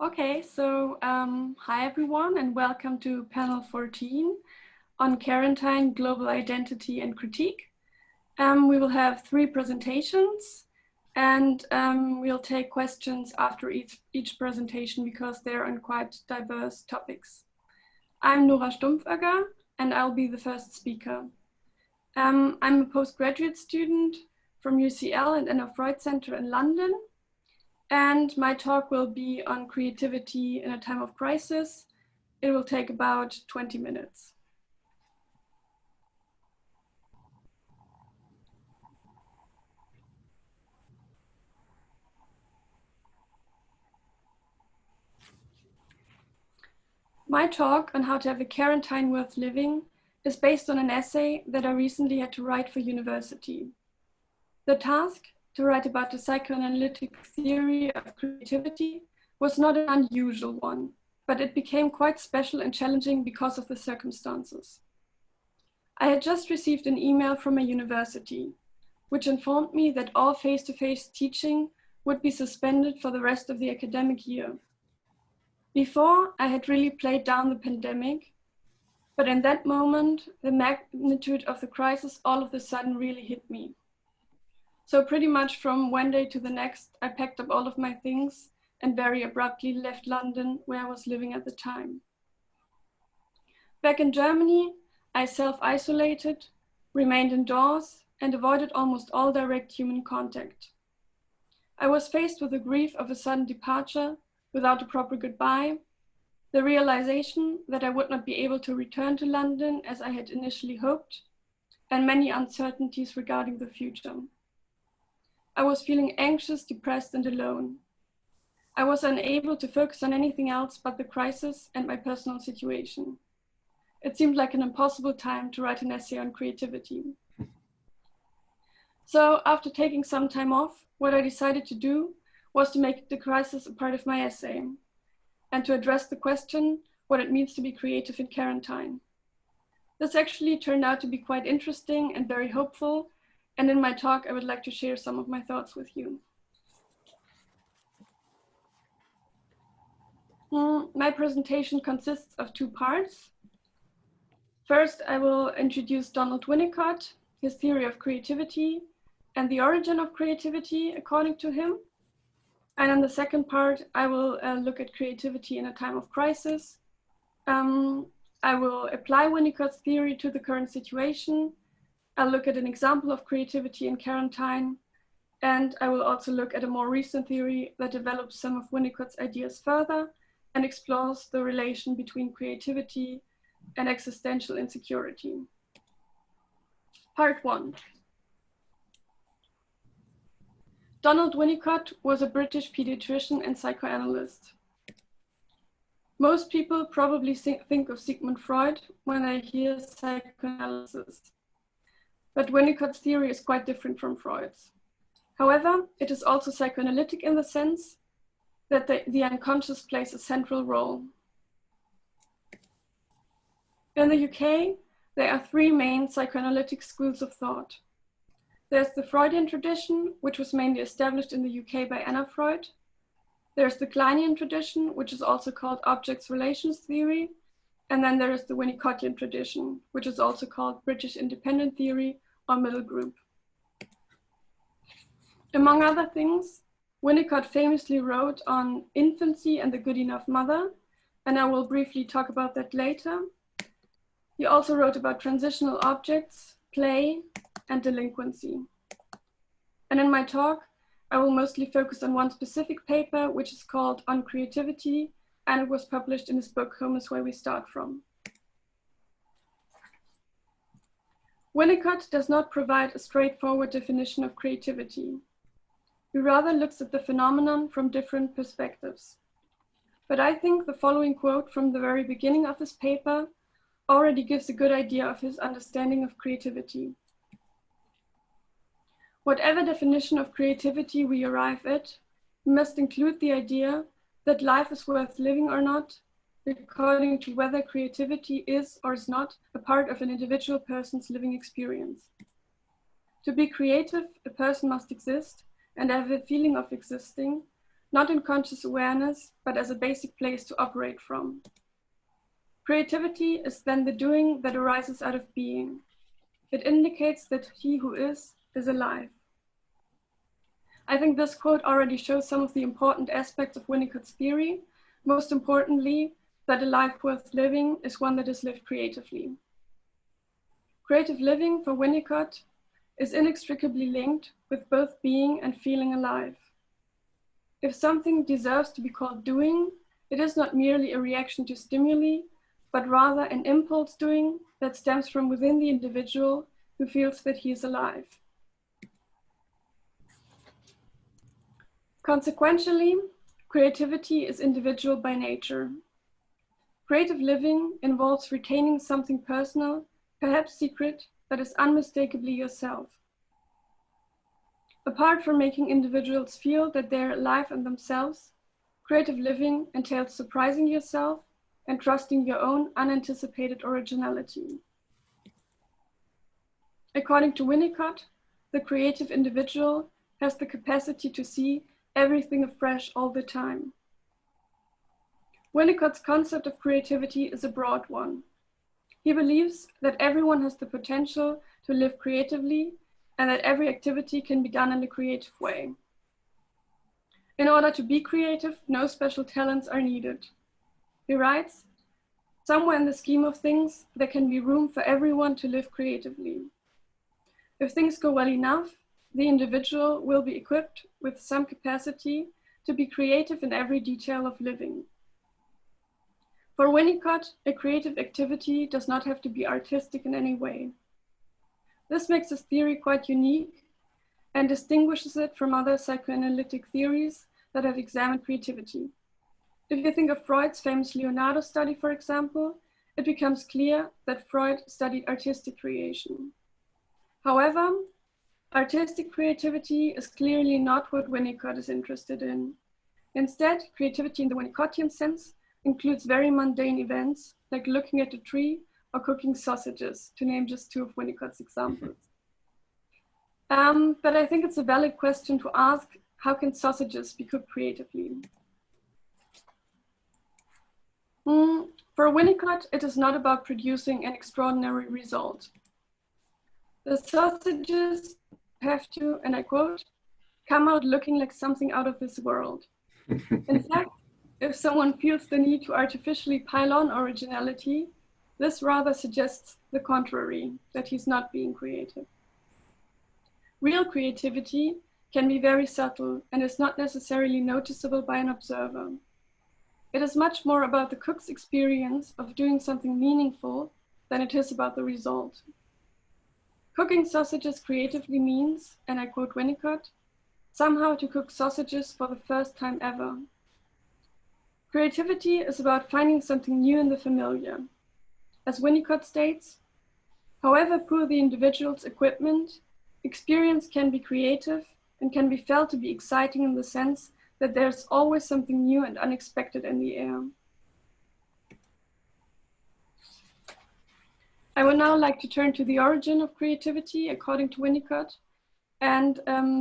Okay, so hi everyone and welcome to panel 14 on Carentan, Global Identity and Critique. We will have 3 presentations and we'll take questions after each presentation because they're on quite diverse topics. I'm Nora Stumpfögger and I'll be the first speaker. I'm a postgraduate student from UCL and Anna Freud Center in London. And my talk will be on creativity in a time of crisis. It will take about 20 minutes. My talk on how to have a Carentan worth living is based on an essay that I recently had to write for university. The task, to write about the psychoanalytic theory of creativity, was not an unusual one, but it became quite special and challenging because of the circumstances. I had just received an email from a university, which informed me that all face-to-face teaching would be suspended for the rest of the academic year. Before, I had really played down the pandemic, but in that moment, the magnitude of the crisis all of a sudden really hit me. So pretty much from one day to the next, I packed up all of my things and very abruptly left London, where I was living at the time. Back in Germany, I self-isolated, remained indoors, and avoided almost all direct human contact. I was faced with the grief of a sudden departure without a proper goodbye, the realization that I would not be able to return to London as I had initially hoped, and many uncertainties regarding the future. I was feeling anxious, depressed, and alone. I was unable to focus on anything else but the crisis and my personal situation. It seemed like an impossible time to write an essay on creativity. So after taking some time off, what I decided to do was to make the crisis a part of my essay and to address the question what it means to be creative in Carentan. This actually turned out to be quite interesting and very hopeful, and in my talk I would like to share some of my thoughts with you. My presentation consists of 2 parts. First, I will introduce Donald Winnicott, his theory of creativity, and the origin of creativity according to him. And in the second part, I will look at creativity in a time of crisis. I will apply Winnicott's theory to the current situation. I'll look at an example of creativity in Carentan, and I will also look at a more recent theory that develops some of Winnicott's ideas further and explores the relation between creativity and existential insecurity. Part 1. Donald Winnicott was a British pediatrician and psychoanalyst. Most people probably think of Sigmund Freud when they hear psychoanalysis, but Winnicott's theory is quite different from Freud's. However, it is also psychoanalytic in the sense that the unconscious plays a central role. In the UK, there are 3 main psychoanalytic schools of thought. There's the Freudian tradition, which was mainly established in the UK by Anna Freud. There's the Kleinian tradition, which is also called objects-relations theory. And then there is the Winnicottian tradition, which is also called British independent theory or middle group. Among other things, Winnicott famously wrote on infancy and the good enough mother, and I will briefly talk about that later. He also wrote about transitional objects, play, and delinquency. And in my talk, I will mostly focus on one specific paper, which is called On Creativity, and it was published in his book, Home is Where We Start From. Winnicott does not provide a straightforward definition of creativity. He rather looks at the phenomenon from different perspectives. But I think the following quote from the very beginning of his paper already gives a good idea of his understanding of creativity. Whatever definition of creativity we arrive at, we must include the idea that life is worth living or not, according to whether creativity is or is not a part of an individual person's living experience. To be creative, a person must exist and have a feeling of existing, not in conscious awareness, but as a basic place to operate from. Creativity is then the doing that arises out of being. It indicates that he who is alive. I think this quote already shows some of the important aspects of Winnicott's theory, most importantly, that a life worth living is one that is lived creatively. Creative living for Winnicott is inextricably linked with both being and feeling alive. If something deserves to be called doing, it is not merely a reaction to stimuli, but rather an impulse doing that stems from within the individual who feels that he is alive. Consequentially, creativity is individual by nature. Creative living involves retaining something personal, perhaps secret, that is unmistakably yourself. Apart from making individuals feel that they're alive in themselves, creative living entails surprising yourself and trusting your own unanticipated originality. According to Winnicott, the creative individual has the capacity to see everything afresh all the time. Winnicott's concept of creativity is a broad one. He believes that everyone has the potential to live creatively and that every activity can be done in a creative way. In order to be creative, no special talents are needed. He writes, "Somewhere in the scheme of things, there can be room for everyone to live creatively. If things go well enough, the individual will be equipped with some capacity to be creative in every detail of living." For Winnicott, a creative activity does not have to be artistic in any way. This makes his theory quite unique and distinguishes it from other psychoanalytic theories that have examined creativity. If you think of Freud's famous Leonardo study, for example, it becomes clear that Freud studied artistic creation. However, artistic creativity is clearly not what Winnicott is interested in. Instead, creativity in the Winnicottian sense includes very mundane events like looking at a tree or cooking sausages, to name just two of Winnicott's examples. But I think it's a valid question to ask, how can sausages be cooked creatively? For Winnicott, it is not about producing an extraordinary result. The sausages have to, and I quote, "come out looking like something out of this world." In fact, if someone feels the need to artificially pile on originality, this rather suggests the contrary, that he's not being creative. Real creativity can be very subtle and is not necessarily noticeable by an observer. It is much more about the cook's experience of doing something meaningful than it is about the result. Cooking sausages creatively means, and I quote Winnicott, "somehow to cook sausages for the first time ever." Creativity is about finding something new in the familiar. As Winnicott states, "However poor the individual's equipment, experience can be creative and can be felt to be exciting in the sense that there's always something new and unexpected in the air." I would now like to turn to the origin of creativity according to Winnicott, and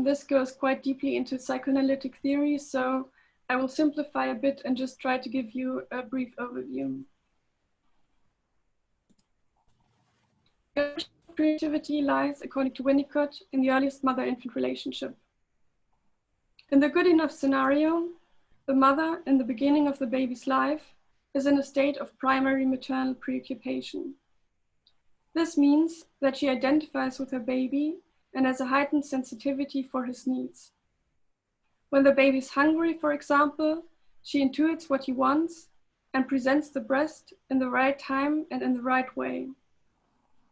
this goes quite deeply into psychoanalytic theory, so I will simplify a bit and just try to give you a brief overview. Creativity lies, according to Winnicott, in the earliest mother-infant relationship. In the good enough scenario, the mother, in the beginning of the baby's life, is in a state of primary maternal preoccupation. This means that she identifies with her baby and has a heightened sensitivity for his needs. When the baby is hungry, for example, she intuits what he wants and presents the breast in the right time and in the right way.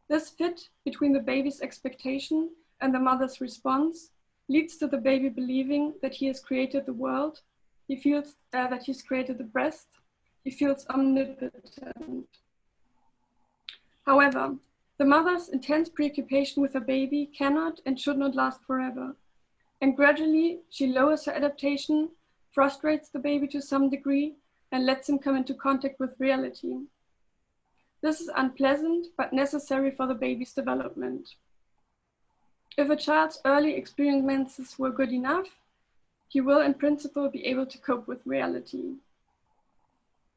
This fit between the baby's expectation and the mother's response leads to the baby believing that he has created the world. He feels that he's created the breast. He feels omnipotent. However, the mother's intense preoccupation with her baby cannot and should not last forever. And gradually, she lowers her adaptation, frustrates the baby to some degree, and lets him come into contact with reality. This is unpleasant, but necessary for the baby's development. If a child's early experiences were good enough, he will in principle be able to cope with reality.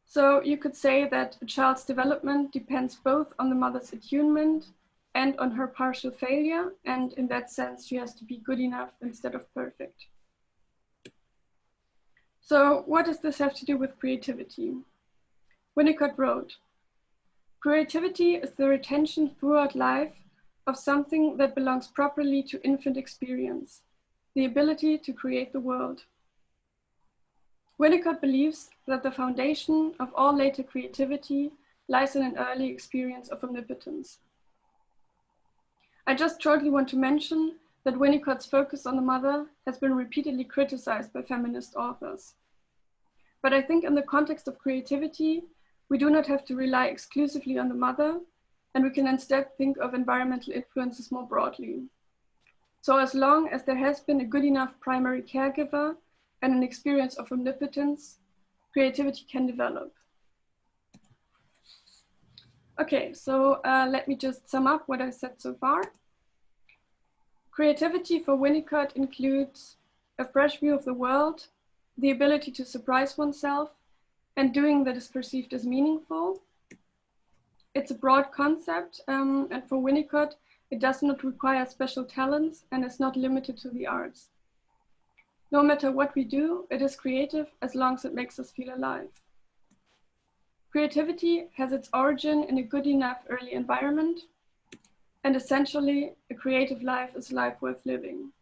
So you could say that a child's development depends both on the mother's attunement and on her partial failure, and in that sense, she has to be good enough instead of perfect. So what does this have to do with creativity? Winnicott wrote, "Creativity is the retention throughout life of something that belongs properly to infant experience, the ability to create the world." Winnicott believes that the foundation of all later creativity lies in an early experience of omnipotence. I just shortly want to mention that Winnicott's focus on the mother has been repeatedly criticized by feminist authors. But I think in the context of creativity, we do not have to rely exclusively on the mother, and we can instead think of environmental influences more broadly. So as long as there has been a good enough primary caregiver and an experience of omnipotence, creativity can develop. Okay, so let me just sum up what I said so far. Creativity for Winnicott includes a fresh view of the world, the ability to surprise oneself, and doing that is perceived as meaningful. It's a broad concept, and for Winnicott, it does not require special talents and is not limited to the arts. No matter what we do, it is creative as long as it makes us feel alive. Creativity has its origin in a good enough early environment, and essentially, a creative life is a life worth living.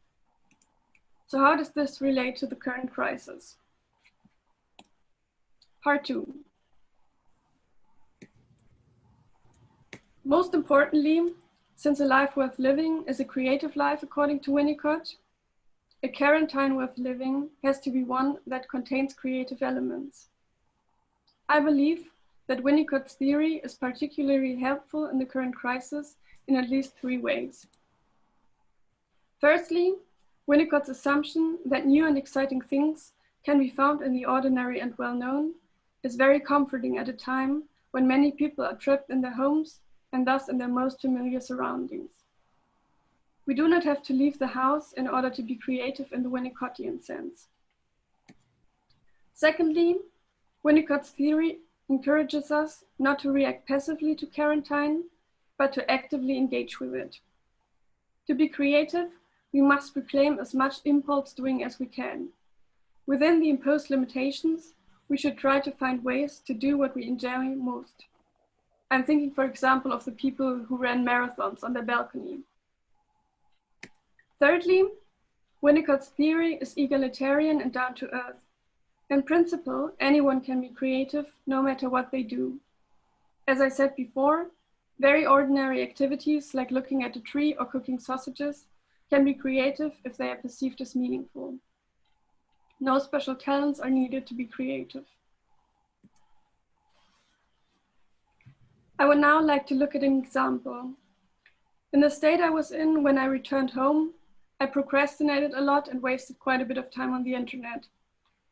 So how does this relate to the current crisis? Part 2. Most importantly, since a life worth living is a creative life according to Winnicott, a Carentan worth living has to be one that contains creative elements. I believe that Winnicott's theory is particularly helpful in the current crisis in at least 3 ways. Firstly, Winnicott's assumption that new and exciting things can be found in the ordinary and well-known is very comforting at a time when many people are trapped in their homes and thus in their most familiar surroundings. We do not have to leave the house in order to be creative in the Winnicottian sense. Secondly, Winnicott's theory encourages us not to react passively to Carentan, but to actively engage with it. To be creative, we must reclaim as much impulse doing as we can. Within the imposed limitations, we should try to find ways to do what we enjoy most. I'm thinking, for example, of the people who ran marathons on their balcony. Thirdly, Winnicott's theory is egalitarian and down to earth. In principle, anyone can be creative no matter what they do. As I said before, very ordinary activities like looking at a tree or cooking sausages can be creative if they are perceived as meaningful. No special talents are needed to be creative. I would now like to look at an example. In the state I was in when I returned home, I procrastinated a lot and wasted quite a bit of time on the internet.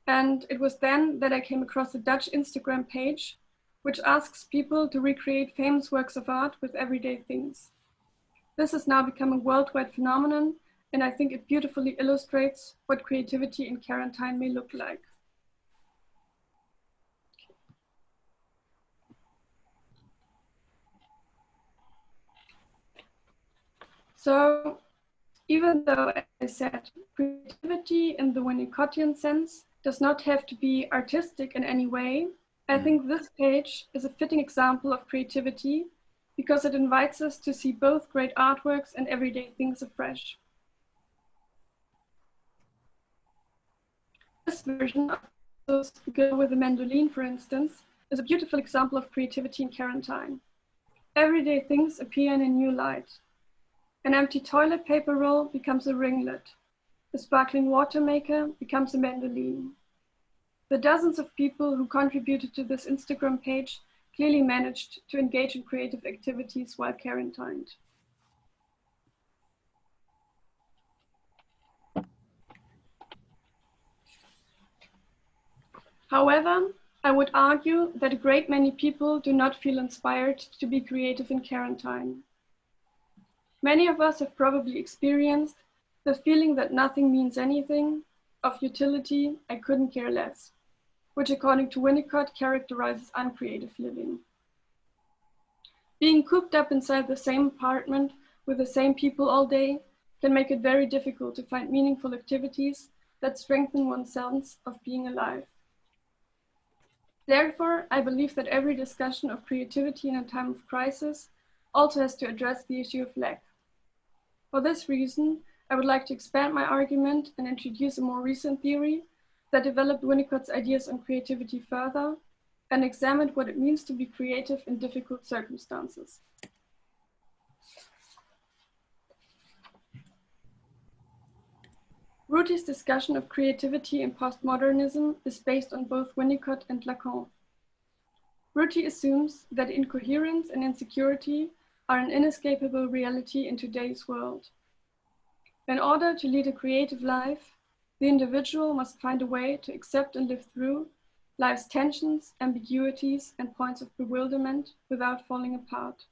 And it was then that I came across a Dutch Instagram page, which asks people to recreate famous works of art with everyday things. This has now become a worldwide phenomenon, and I think it beautifully illustrates what creativity in Carentan may look like. So, even though, as I said, creativity in the Winnicottian sense does not have to be artistic in any way, I think this page is a fitting example of creativity because it invites us to see both great artworks and everyday things afresh. This version of the girl with a mandolin, for instance, is a beautiful example of creativity in Carentan. Everyday things appear in a new light. An empty toilet paper roll becomes a ringlet. A sparkling water maker becomes a mandolin. The dozens of people who contributed to this Instagram page clearly managed to engage in creative activities while quarantined. However, I would argue that a great many people do not feel inspired to be creative in Carentan. Many of us have probably experienced the feeling that nothing means anything, of utility, I couldn't care less, which according to Winnicott characterizes uncreative living. Being cooped up inside the same apartment with the same people all day can make it very difficult to find meaningful activities that strengthen one's sense of being alive. Therefore, I believe that every discussion of creativity in a time of crisis also has to address the issue of lack. For this reason, I would like to expand my argument and introduce a more recent theory that developed Winnicott's ideas on creativity further and examined what it means to be creative in difficult circumstances. Ruti's discussion of creativity in postmodernism is based on both Winnicott and Lacan. Ruti assumes that incoherence and insecurity are an inescapable reality in today's world. In order to lead a creative life, the individual must find a way to accept and live through life's tensions, ambiguities, and points of bewilderment without falling apart.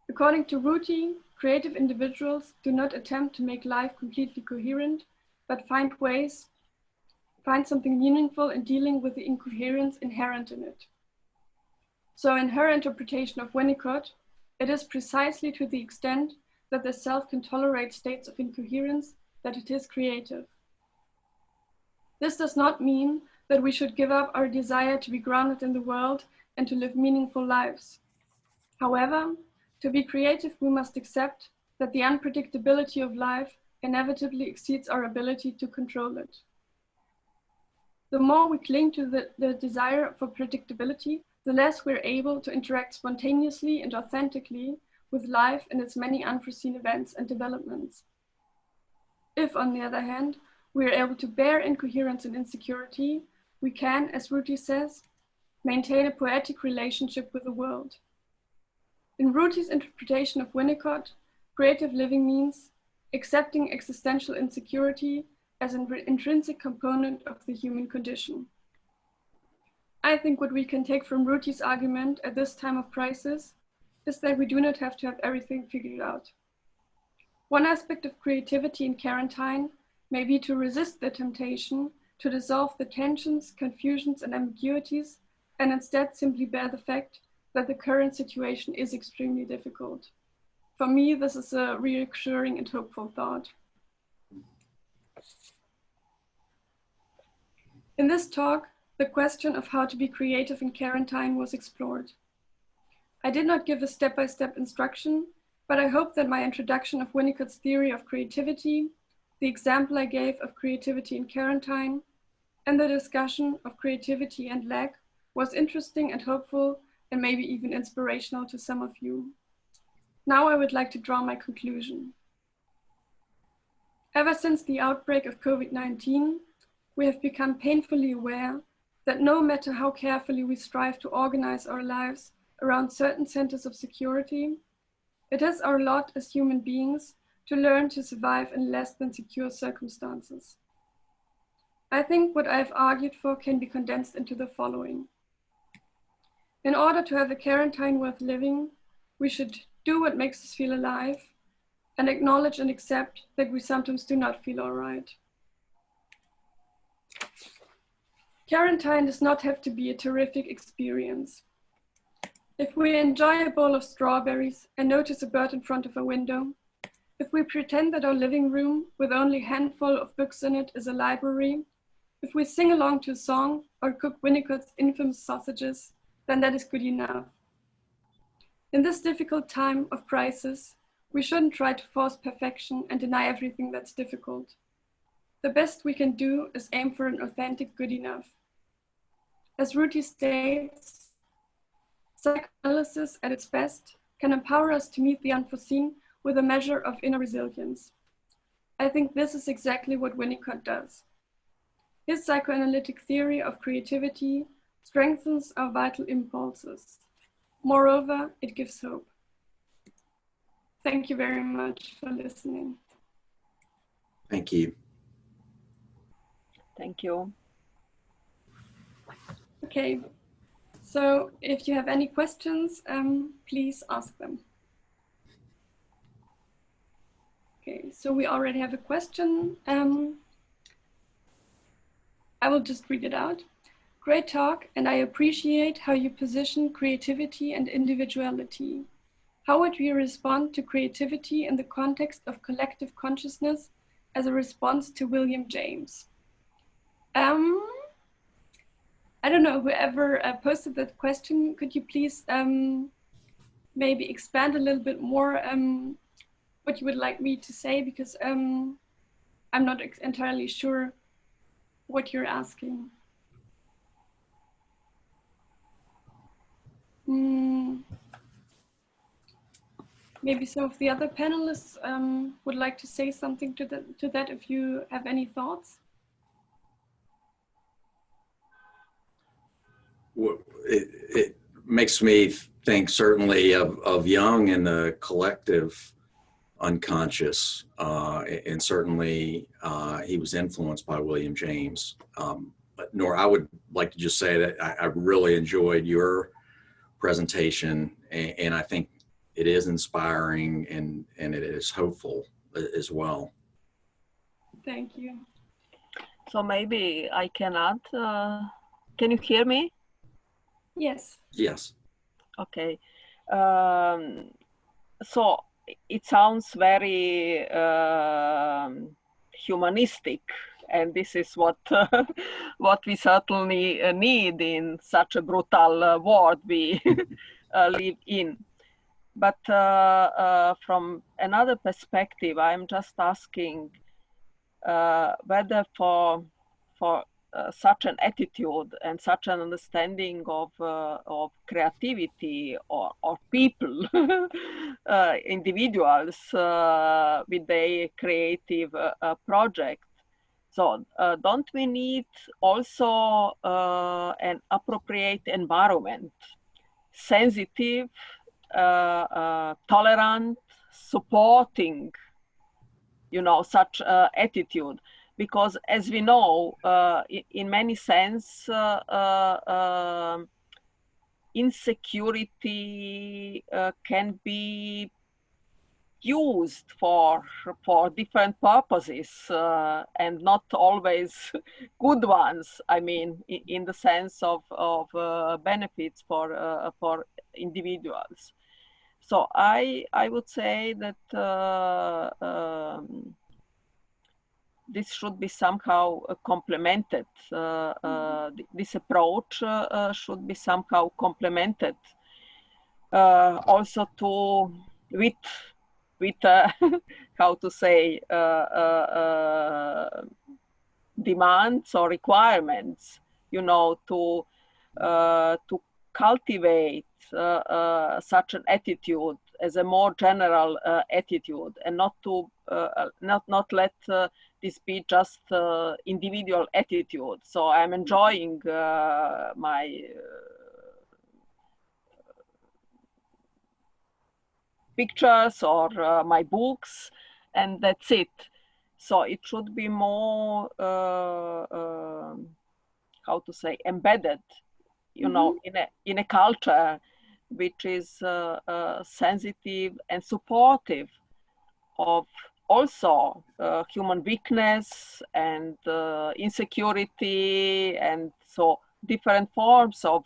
According to Ruti, creative individuals do not attempt to make life completely coherent, but find something meaningful in dealing with the incoherence inherent in it. So in her interpretation of Winnicott, it is precisely to the extent that the self can tolerate states of incoherence that it is creative. This does not mean that we should give up our desire to be grounded in the world and to live meaningful lives. However, to be creative, we must accept that the unpredictability of life inevitably exceeds our ability to control it. The more we cling to the desire for predictability, the less we're able to interact spontaneously and authentically with life and its many unforeseen events and developments. If, on the other hand, we are able to bear incoherence and insecurity, we can, as Ruti says, maintain a poetic relationship with the world. In Ruti's interpretation of Winnicott, creative living means accepting existential insecurity as an intrinsic component of the human condition. I think what we can take from Ruti's argument at this time of crisis is that we do not have to have everything figured out. One aspect of creativity in Carentan may be to resist the temptation to dissolve the tensions, confusions, and ambiguities, and instead simply bear the fact that the current situation is extremely difficult. For me, this is a reassuring and hopeful thought. In this talk, the question of how to be creative in Carentan was explored. I did not give a step-by-step instruction, but I hope that my introduction of Winnicott's theory of creativity, the example I gave of creativity in Carentan, and the discussion of creativity and lack was interesting and hopeful and maybe even inspirational to some of you. Now I would like to draw my conclusion. Ever since the outbreak of COVID-19, we have become painfully aware that no matter how carefully we strive to organize our lives around certain centers of security, it is our lot as human beings to learn to survive in less than secure circumstances. I think what I've argued for can be condensed into the following. In order to have a Carentan worth living, we should do what makes us feel alive and acknowledge and accept that we sometimes do not feel all right. Carentan does not have to be a terrific experience. If we enjoy a bowl of strawberries and notice a bird in front of a window, if we pretend that our living room with only a handful of books in it is a library, if we sing along to a song or cook Winnicott's infamous sausages, then that is good enough. In this difficult time of crisis, we shouldn't try to force perfection and deny everything that's difficult. The best we can do is aim for an authentic good enough. As Ruti states, psychoanalysis at its best can empower us to meet the unforeseen with a measure of inner resilience. I think this is exactly what Winnicott does. His psychoanalytic theory of creativity strengthens our vital impulses. Moreover, it gives hope. Thank you very much for listening. Thank you. Thank you. Okay, so if you have any questions, please ask them. Okay, so we already have a question. I will just read it out. Great talk, and I appreciate how you position creativity and individuality. How would we respond to creativity in the context of collective consciousness as a response to William James? I don't know, whoever posted that question, could you please maybe expand a little bit more what you would like me to say, because I'm not entirely sure what you're asking. Maybe some of the other panelists would like to say something to that if you have any thoughts. It makes me think certainly of Jung and the collective unconscious, and certainly he was influenced by William James. But Nora, I would like to just say that I really enjoyed your presentation, and I think it is inspiring and it is hopeful as well. Thank you. So maybe I can add, can you hear me? Yes. Yes. Okay. So it sounds very humanistic, and this is what what we certainly need in such a brutal world we live in. But from another perspective, I'm just asking whether for such an attitude and such an understanding of creativity or people, individuals with their creative project. So don't we need also an appropriate environment, sensitive, tolerant, supporting, such attitude? Because as we know, in many sense, insecurity can be used for different purposes and not always good ones. I mean, in the sense of benefits for individuals. So I would say that this should be somehow complemented. This approach should be somehow complemented also with how to say, demands or requirements, to cultivate such an attitude as a more general attitude, and not to not let this be just individual attitude. So I'm enjoying my pictures or my books, and that's it. So it should be more, how to say, embedded, in a culture which is sensitive and supportive of also human weakness and insecurity, and so different forms of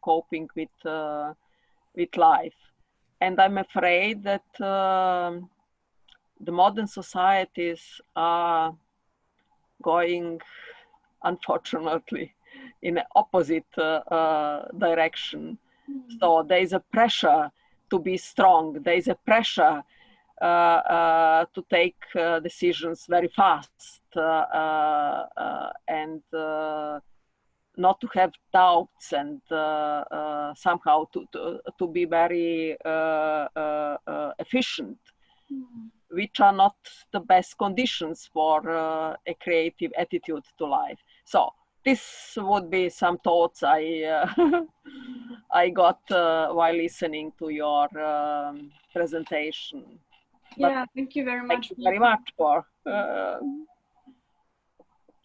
coping with life. And I'm afraid that the modern societies are going, unfortunately, in the opposite direction. So there is a pressure to be strong. There is a pressure to take decisions very fast and not to have doubts, and somehow to be very efficient, which are not the best conditions for a creative attitude to life. So this would be some thoughts I I got while listening to your presentation. Yeah, thank you very much. Thank you very much for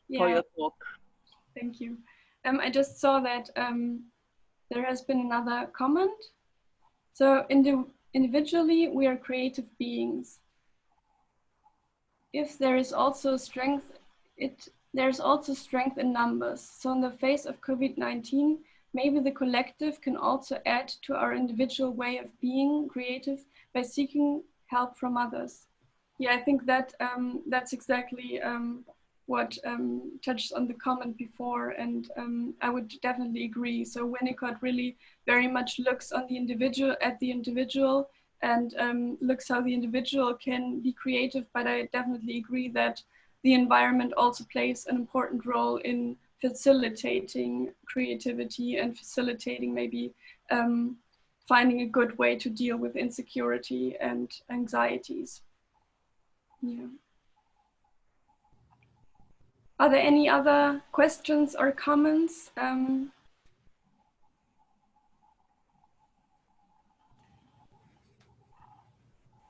your talk. Thank you. I just saw that there has been another comment. So individually, we are creative beings. If there is also strength There's also strength in numbers. So in the face of COVID-19, maybe the collective can also add to our individual way of being creative by seeking help from others. Yeah, I think that that's exactly what touched on the comment before, and I would definitely agree. So Winnicott really very much looks on the individual, at the individual, and looks how the individual can be creative, but I definitely agree that the environment also plays an important role in facilitating creativity and facilitating maybe finding a good way to deal with insecurity and anxieties. Yeah. Are there any other questions or comments?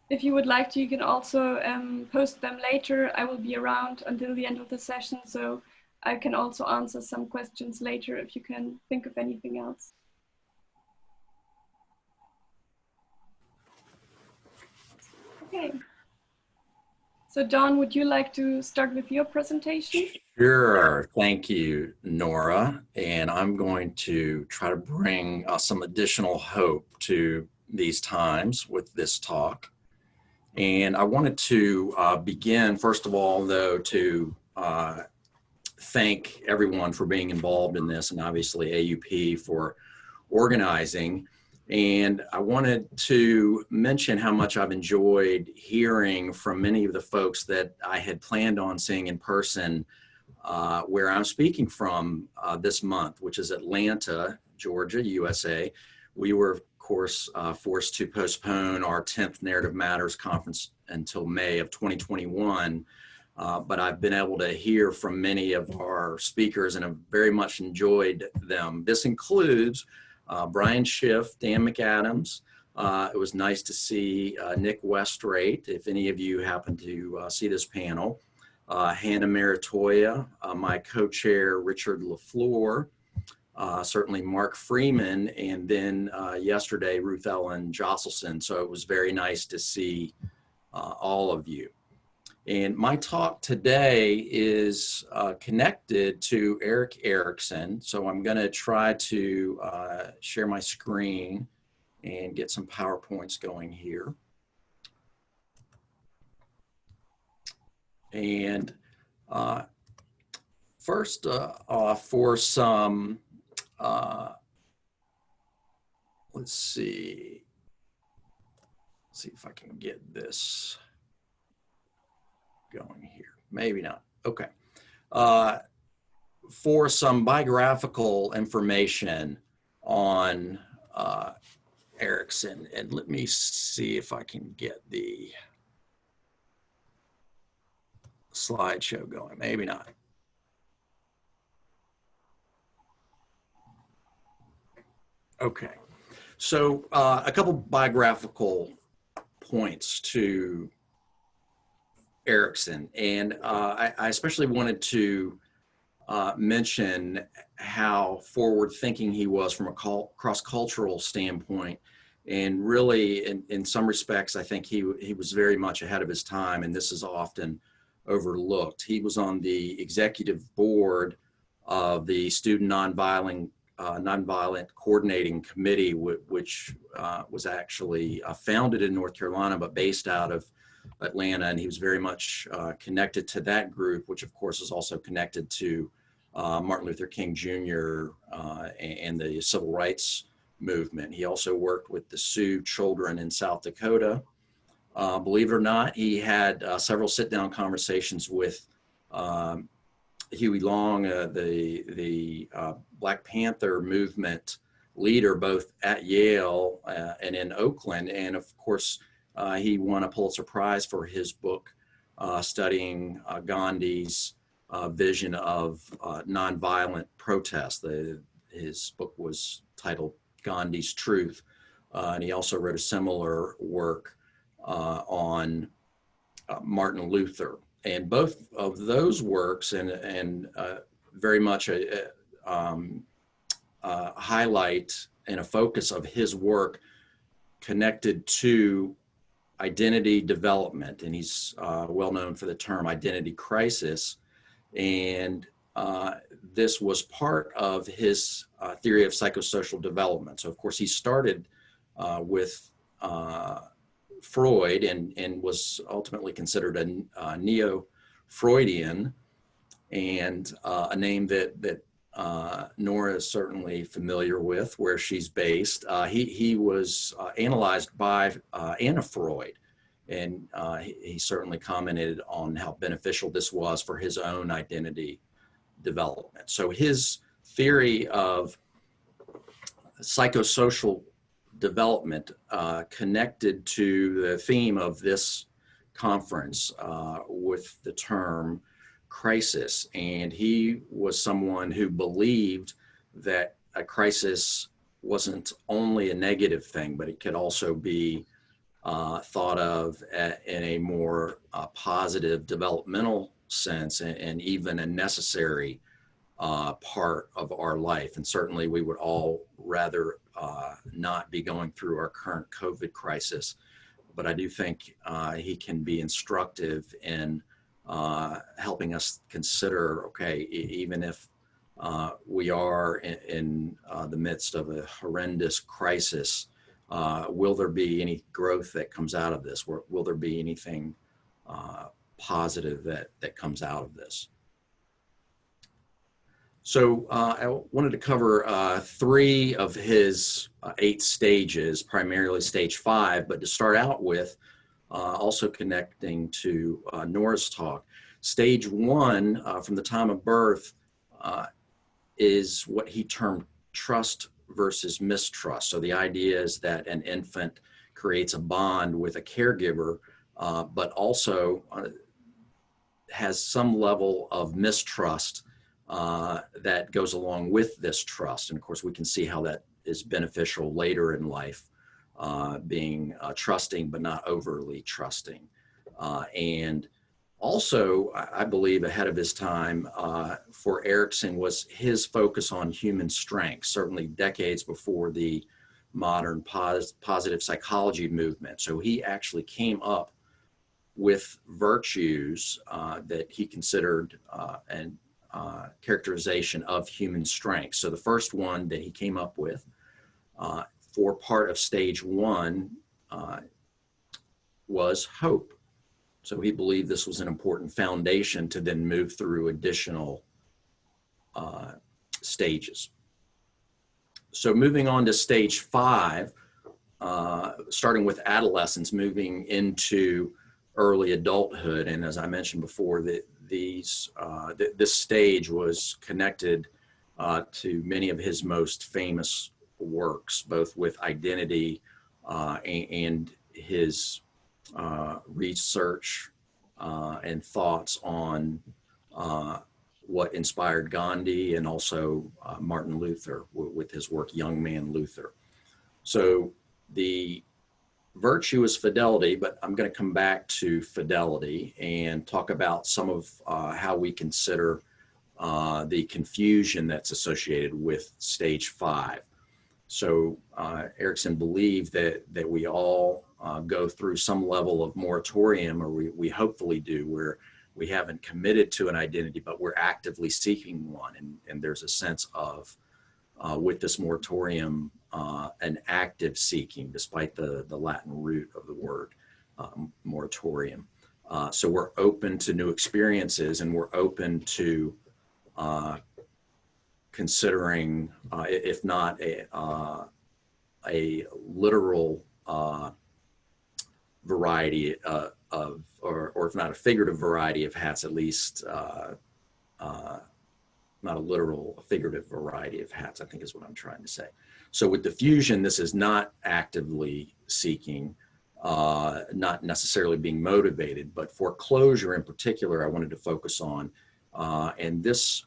If you would like to, you can also post them later. I will be around until the end of the session, so I can also answer some questions later if you can think of anything else. Okay. So Don, would you like to start with your presentation? Sure. Thank you, Nora. And I'm going to try to bring some additional hope to these times with this talk. And I wanted to begin, first of all, though, to thank everyone for being involved in this, and obviously AUP for organizing. And I wanted to mention how much I've enjoyed hearing from many of the folks that I had planned on seeing in person where I'm speaking from this month, which is Atlanta, Georgia, USA. We were, of course, forced to postpone our 10th Narrative Matters conference until May of 2021. But I've been able to hear from many of our speakers and have very much enjoyed them. This includes Brian Schiff, Dan McAdams. It was nice to see Nick Westrate, if any of you happen to see this panel. Hannah Maritoya, my co-chair Richard LaFleur, certainly Mark Freeman, and then yesterday Ruth Ellen Josselson. So it was very nice to see all of you. And my talk today is connected to Erik Erikson. So I'm going to try to share my screen and get some PowerPoints going here. And first off, for some, let's see if I can get this going here. Maybe not. Okay. For some biographical information on Erikson, and let me see if I can get the slideshow going. Maybe not. Okay. So a couple biographical points to Erikson, and I especially wanted to mention how forward-thinking he was from a cross-cultural standpoint, and really, in some respects, I think he was very much ahead of his time, and this is often overlooked. He was on the executive board of the Student Nonviolent Coordinating Committee, which was actually founded in North Carolina, but based out of Atlanta, and he was very much connected to that group, which of course is also connected to Martin Luther King Jr. And the civil rights movement. He also worked with the Sioux children in South Dakota. Believe it or not, he had several sit-down conversations with Huey Long, the Black Panther movement leader, both at Yale and in Oakland, and of course, he won a Pulitzer Prize for his book studying Gandhi's vision of nonviolent protest. His book was titled Gandhi's Truth, and he also wrote a similar work on Martin Luther. And both of those works and very much highlight and a focus of his work connected to identity development, and he's well known for the term identity crisis. And this was part of his theory of psychosocial development. So of course he started with Freud and was ultimately considered a neo-Freudian, and a name that Nora is certainly familiar with, where she's based. He was analyzed by Anna Freud, and he certainly commented on how beneficial this was for his own identity development. So his theory of psychosocial development connected to the theme of this conference with the term crisis. And he was someone who believed that a crisis wasn't only a negative thing, but it could also be thought of in a more positive developmental sense, and even a necessary part of our life. And certainly we would all rather not be going through our current COVID crisis, but I do think he can be instructive in helping us consider, okay, even if we are in the midst of a horrendous crisis, will there be any growth that comes out of this? Will there be anything positive that comes out of this? So I wanted to cover 3 of his 8 stages, primarily stage 5, but to start out with, also connecting to Nora's talk. Stage 1, from the time of birth, is what he termed trust versus mistrust. So the idea is that an infant creates a bond with a caregiver, but also has some level of mistrust that goes along with this trust. And of course, we can see how that is beneficial later in life, being trusting, but not overly trusting. And also, I believe ahead of his time for Erikson was his focus on human strength, certainly decades before the modern positive psychology movement. So he actually came up with virtues that he considered and characterization of human strength. So the first one that he came up with for part of stage 1 was hope. So he believed this was an important foundation to then move through additional stages. So moving on to stage 5, starting with adolescence, moving into early adulthood. And as I mentioned before, this stage was connected to many of his most famous works, both with identity and his research and thoughts on what inspired Gandhi, and also Martin Luther with his work, Young Man Luther. So the virtue is fidelity, but I'm going to come back to fidelity and talk about some of how we consider the confusion that's associated with stage 5. So Erikson believed that we all go through some level of moratorium, or we hopefully do, where we haven't committed to an identity, but we're actively seeking one. And there's a sense of, with this moratorium, an active seeking, despite the Latin root of the word moratorium. So we're open to new experiences, and we're open to considering, if not a literal variety of, or if not a figurative variety of hats, at least not a literal, a figurative variety of hats, I think is what I'm trying to say. So with diffusion, this is not actively seeking, not necessarily being motivated, but foreclosure in particular, I wanted to focus on. And this,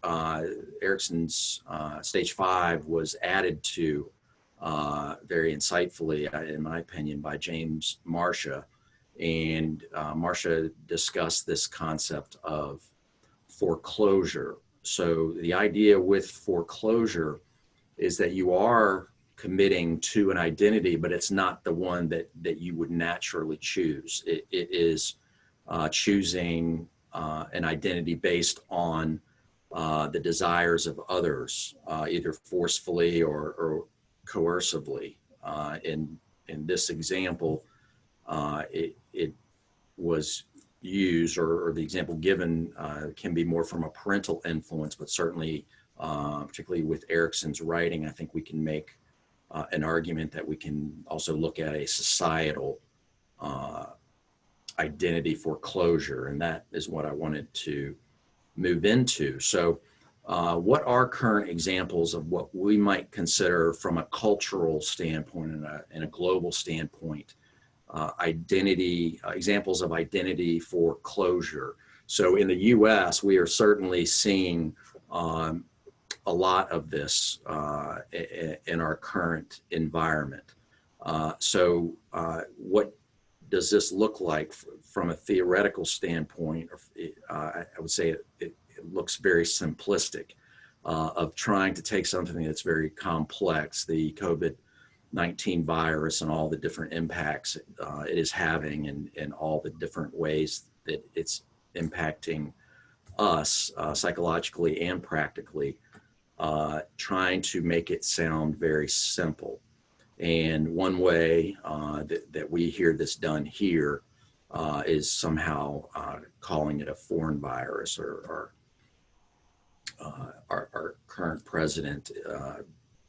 Erikson's stage 5 was added to very insightfully, in my opinion, by James Marcia. And Marcia discussed this concept of foreclosure. So the idea with foreclosure is that you are committing to an identity, but it's not the one that you would naturally choose. It is choosing an identity based on the desires of others, either forcefully or coercively. In this example, it was used, or the example given can be more from a parental influence, but certainly, particularly with Erickson's writing, I think we can make an argument that we can also look at a societal identity foreclosure, and that is what I wanted to move into. So what are current examples of what we might consider from a cultural standpoint and a global standpoint, examples of identity foreclosure? So in the US, we are certainly seeing a lot of this in our current environment. So what does this look like from a theoretical standpoint? I would say it looks very simplistic, of trying to take something that's very complex, the COVID-19 virus and all the different impacts it is having, and all the different ways that it's impacting us psychologically and practically, trying to make it sound very simple. And one way that we hear this done here is somehow calling it a foreign virus, or our current president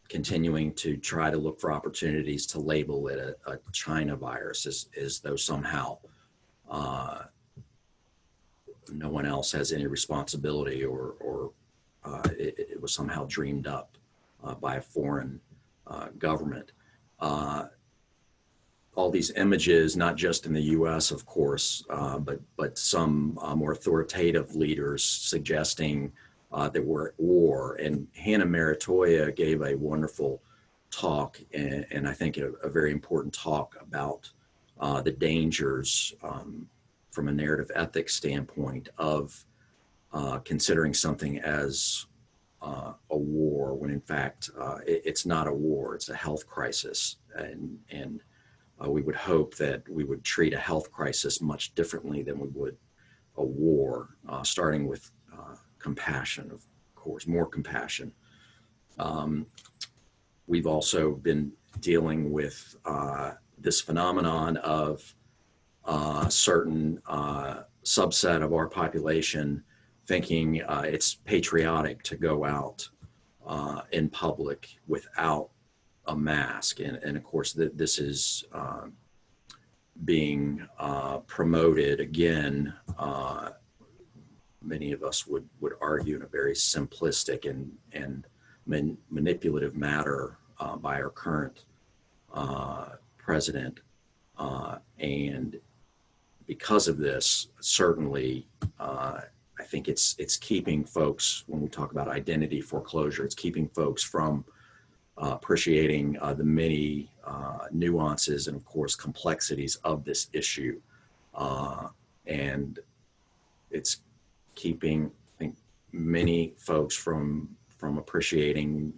continuing to try to look for opportunities to label it a China virus, as though somehow no one else has any responsibility, or it was somehow dreamed up by a foreign government. All these images, not just in the US, of course, but some more authoritative leaders suggesting that we're at war. And Hannah Maritoya gave a wonderful talk, and I think a very important talk about the dangers from a narrative ethics standpoint of considering something as a war, when in fact it's not a war, it's a health crisis. And we would hope that we would treat a health crisis much differently than we would a war, starting with compassion, of course, more compassion. We've also been dealing with this phenomenon of a certain subset of our population thinking it's patriotic to go out in public without a mask. And of course, this is being promoted again, many of us would argue, in a very simplistic and manipulative manner by our current president. And because of this, certainly, I think it's keeping folks, when we talk about identity foreclosure, it's keeping folks from appreciating the many nuances and, of course, complexities of this issue. And it's keeping, I think, many folks from appreciating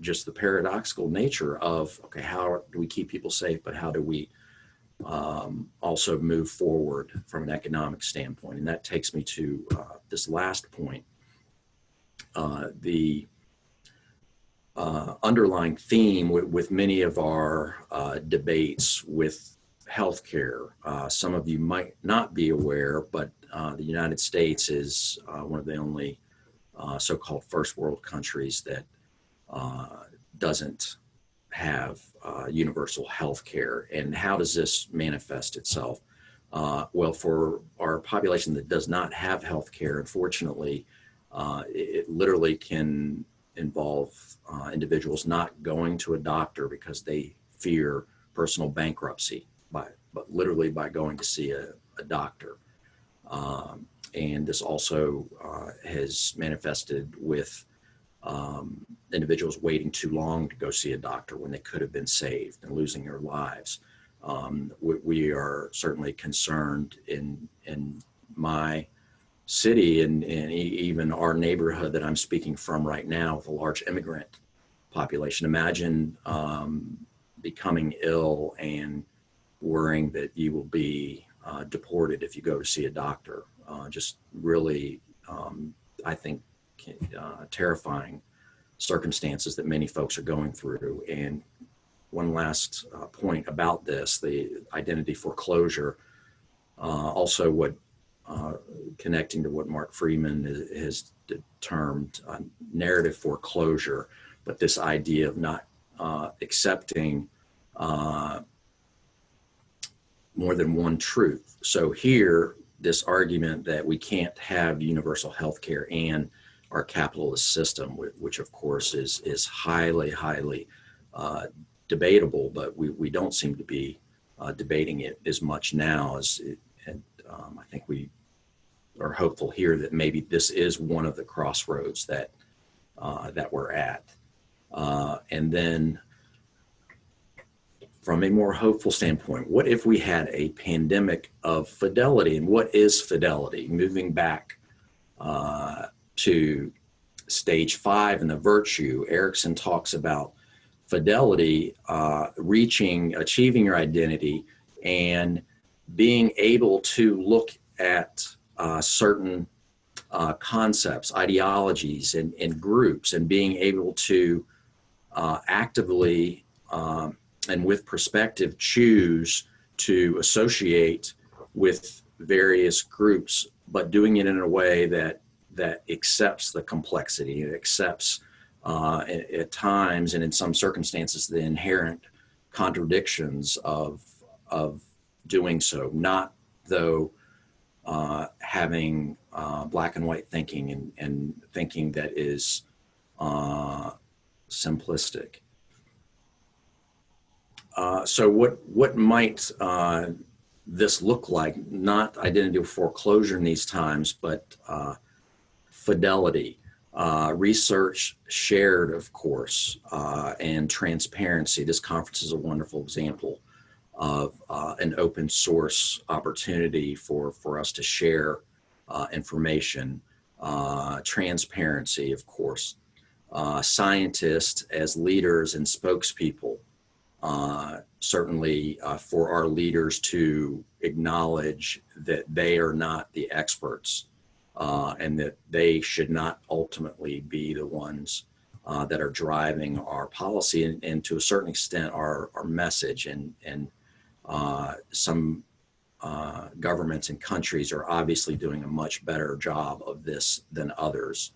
just the paradoxical nature of, okay, how do we keep people safe, but how do we also move forward from an economic standpoint? And that takes me to this last point. The underlying theme with many of our debates with healthcare, some of you might not be aware, but the United States is one of the only so-called first world countries that doesn't have universal health care. And how does this manifest itself? Well, for our population that does not have health care, unfortunately, it literally can involve individuals not going to a doctor because they fear personal bankruptcy, but literally by going to see a doctor. And this also has manifested with individuals waiting too long to go see a doctor when they could have been saved and losing their lives. We are certainly concerned in my city and even our neighborhood that I'm speaking from right now, with a large immigrant population. Imagine becoming ill and worrying that you will be deported if you go to see a doctor. just really, I think, terrifying circumstances that many folks are going through. And one last point about this, the identity foreclosure, also what connecting to what Mark Freeman has termed narrative foreclosure, but this idea of not accepting more than one truth. So here, this argument that we can't have universal health care and our capitalist system, which of course is highly, highly debatable, but we don't seem to be debating it as much now as I think we are hopeful here that maybe this is one of the crossroads that we're at. And then from a more hopeful standpoint, what if we had a pandemic of fidelity? And what is fidelity? Moving back to stage 5 and the virtue, Erickson talks about fidelity, achieving your identity and being able to look at certain concepts, ideologies, and groups, and being able to actively and with perspective choose to associate with various groups, but doing it in a way that accepts the complexity, it accepts at times and in some circumstances the inherent contradictions of doing so, not though having black and white thinking and thinking that is simplistic. So what might this look like? Not identity foreclosure in these times, but fidelity, research shared, of course, and transparency. This conference is a wonderful example of an open source opportunity for us to share information, transparency, of course, scientists as leaders and spokespeople, certainly for our leaders to acknowledge that they are not the experts and that they should not ultimately be the ones that are driving our policy and to a certain extent our message. And some governments and countries are obviously doing a much better job of this than others.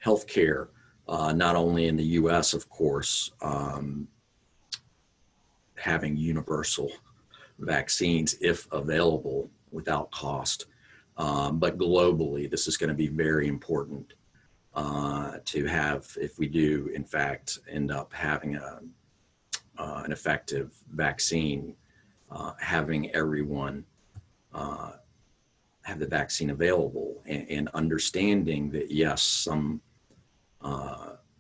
Healthcare, not only in the US, of course, having universal vaccines if available without cost, but globally, this is going to be very important to have, if we do in fact end up having an effective vaccine, having everyone have the vaccine available and understanding that yes, some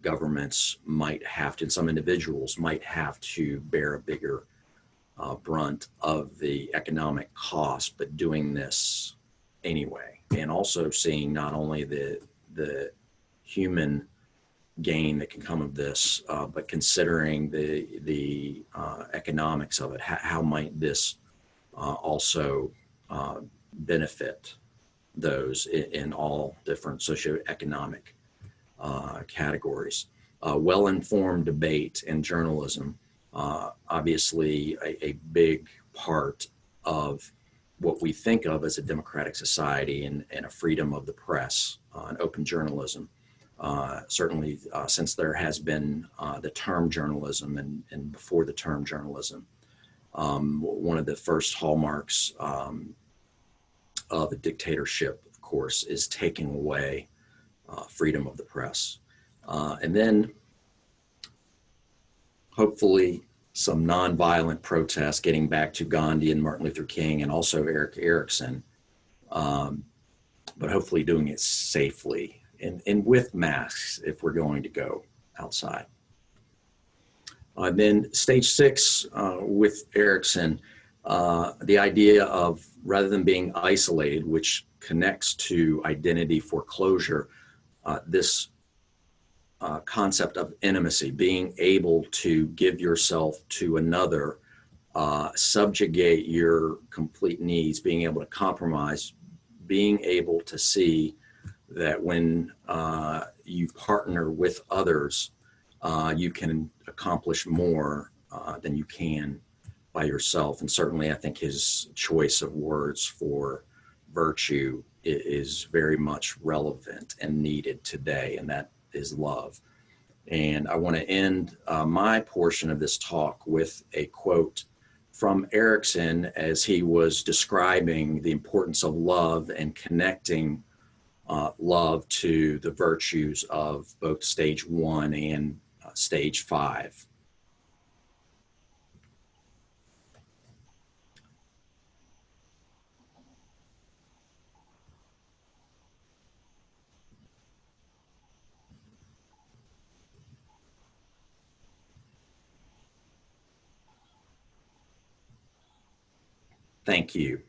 governments might have to, and some individuals might have to bear a bigger brunt of the economic cost, but doing this anyway. And also seeing not only the human gain that can come of this, but considering the economics of it. How might this also benefit those in all different socioeconomic categories? Well-informed debate and journalism, obviously a big part of what we think of as a democratic society and a freedom of the press, and open journalism. Certainly since there has been the term journalism and before the term journalism, one of the first hallmarks of a dictatorship, of course, is taking away freedom of the press. And then hopefully some nonviolent protests, getting back to Gandhi and Martin Luther King and also Erik Erikson, but hopefully doing it safely and with masks if we're going to go outside. Then stage 6 with Erikson, the idea of rather than being isolated, which connects to identity foreclosure, this concept of intimacy, being able to give yourself to another subjugate your complete needs, being able to compromise, being able to see that when you partner with others, you can accomplish more than you can by yourself. And certainly I think his choice of words for virtue is very much relevant and needed today, and that is love. And I want to end my portion of this talk with a quote from Erickson as he was describing the importance of love and connecting love to the virtues of both stage 1 and stage 5. Thank you.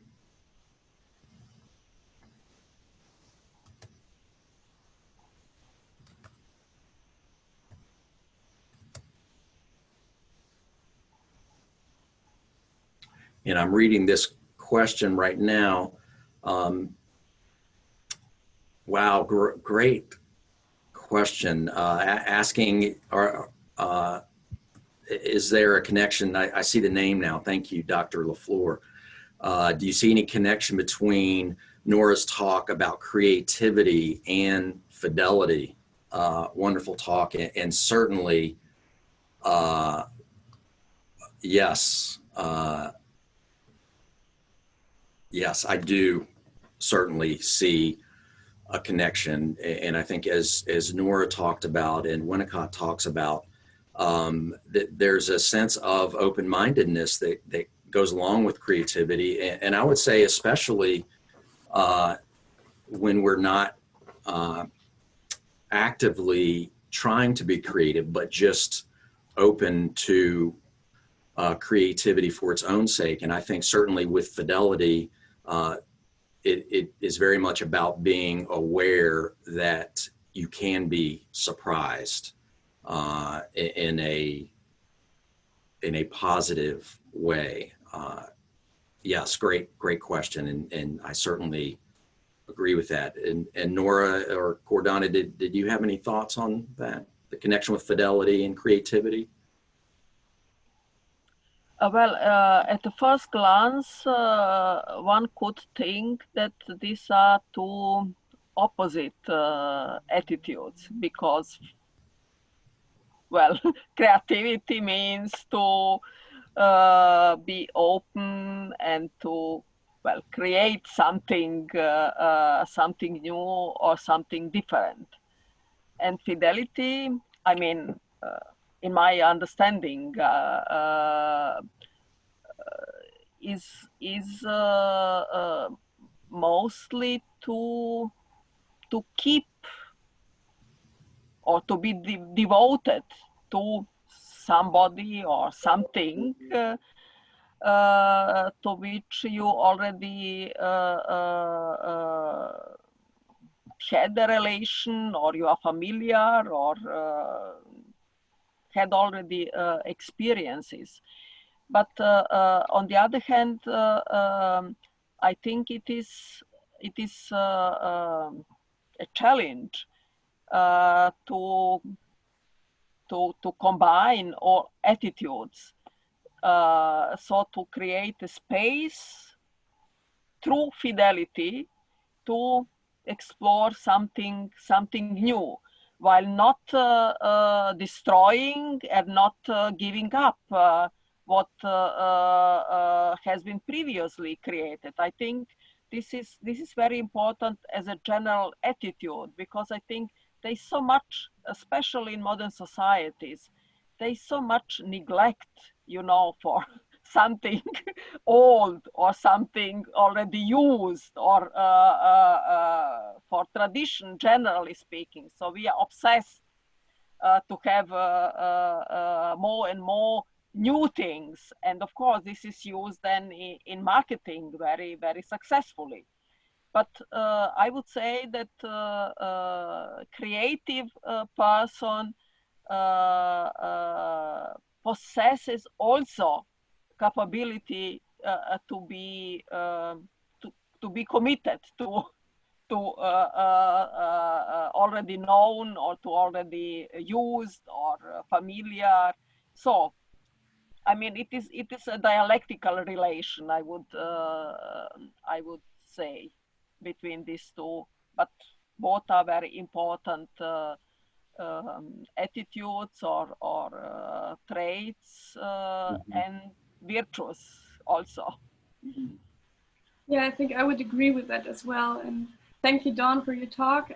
And I'm reading this question right now. Wow, great question. Asking, is there a connection? I see the name now. Thank you, Dr. LaFleur. Do you see any connection between Nora's talk about creativity and fidelity? Wonderful talk, and certainly, yes. Yes, I do certainly see a connection. And I think as Nora talked about and Winnicott talks about, that there's a sense of open-mindedness that goes along with creativity. And I would say especially when we're not actively trying to be creative, but just open to creativity for its own sake. And I think certainly with fidelity, it is very much about being aware that you can be surprised in a positive way. Yes, great question, and I certainly agree with that. And Nora or Gordana, did you have any thoughts on that? The connection with fidelity and creativity? Well, at the first glance, one could think that these are two opposite attitudes because, well, creativity means to be open and to, well, create something, something new or something different. And fidelity, I mean, in my understanding, is mostly to keep or to be devoted to somebody or something to which you already had a relation, or you are familiar, or had already experiences. But on the other hand, I think it is a challenge to combine all attitudes, so to create a space through fidelity to explore something new, while not destroying and not giving up what has been previously created. I think this is very important as a general attitude, because I think there's so much, especially in modern societies, there's so much neglect, you know, for something old or something already used, or for tradition, generally speaking. So we are obsessed to have more and more new things. And of course, this is used then in marketing very, very successfully. But I would say that creative person possesses also capability to be committed to already known or to already used or familiar. So, I mean, it is a dialectical relation, I would say, between these two, but both are very important attitudes or traits and virtues also. Yeah, I think I would agree with that as well. And thank you, Dawn, for your talk.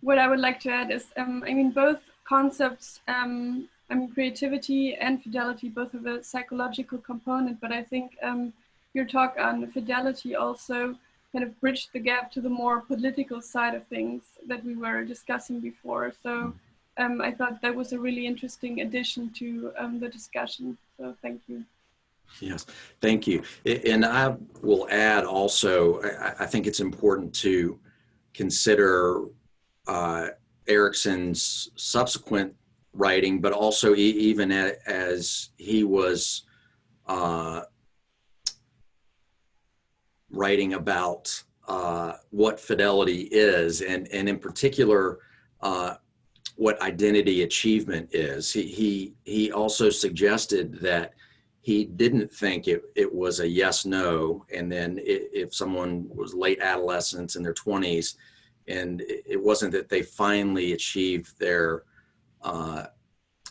What I would like to add is, I mean, both concepts, I mean, creativity and fidelity, both have a psychological component, but I think your talk on fidelity also kind of bridged the gap to the more political side of things that we were discussing before. So I thought that was a really interesting addition to the discussion. So thank you. Yes, thank you. And I will add also, I think it's important to consider Erikson's subsequent writing, but also even as he was writing about what fidelity is, and in particular, what identity achievement is. He also suggested that he didn't think it was a yes/no, and then if someone was late adolescence in their 20s, and it wasn't that they finally achieved their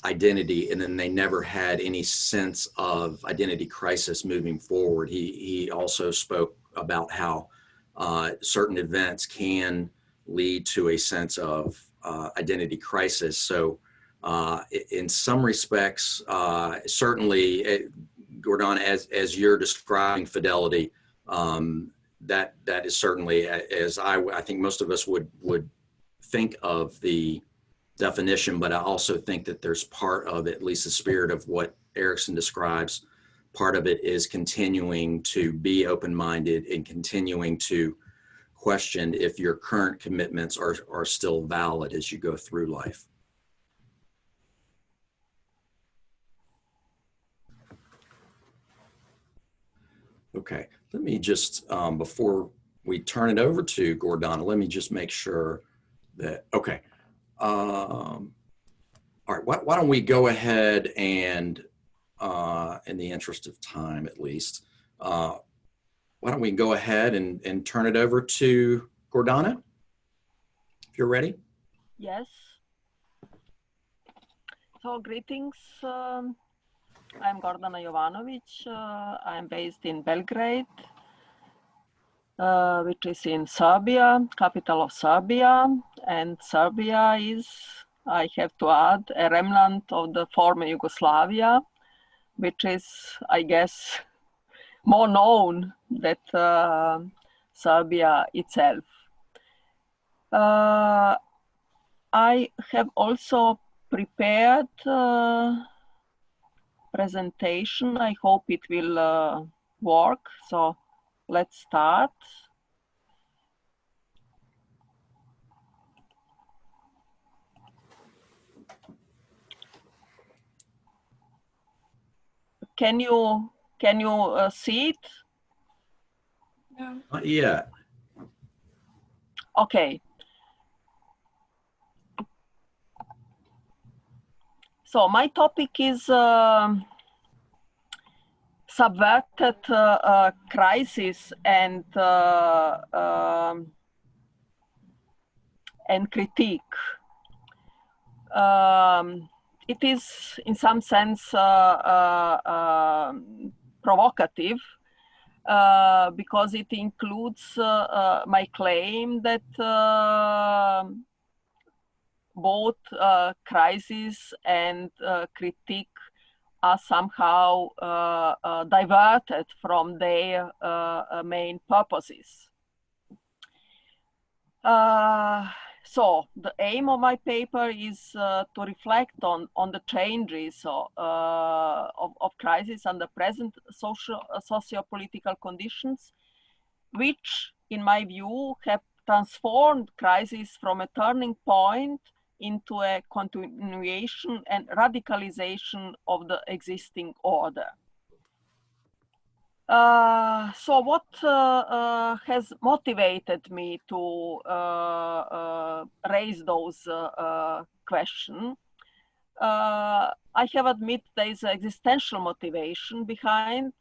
identity and then they never had any sense of identity crisis moving forward. He also spoke about how certain events can lead to a sense of identity crisis. So in some respects, certainly, Gordana, as you're describing fidelity, that is certainly, as I think most of us would think of the definition, but I also think that there's part of at least the spirit of what Erikson describes. Part of it is continuing to be open-minded and continuing to question if your current commitments are still valid as you go through life. Okay, let me just, before we turn it over to Gordana, let me just make sure that, okay. All right, why don't we go ahead and, in the interest of time at least, why don't we go ahead and turn it over to Gordana, if you're ready? Yes. So greetings. I'm Gordana Jovanovic. I'm based in Belgrade, which is in Serbia, capital of Serbia. And Serbia is, I have to add, a remnant of the former Yugoslavia, which is, I guess, more known than Serbia itself. I have also prepared presentation. I hope it will work. So let's start. Can you see it? No. Not yet. Okay. So my topic is subverted crisis and critique. It is in some sense provocative because it includes my claim that both crisis and critique are somehow diverted from their main purposes. So the aim of my paper is to reflect on the changes of crisis and the present socio-political conditions, which, in my view, have transformed crisis from a turning point into a continuation and radicalization of the existing order. So what has motivated me to raise those questions? I have admit there is existential motivation behind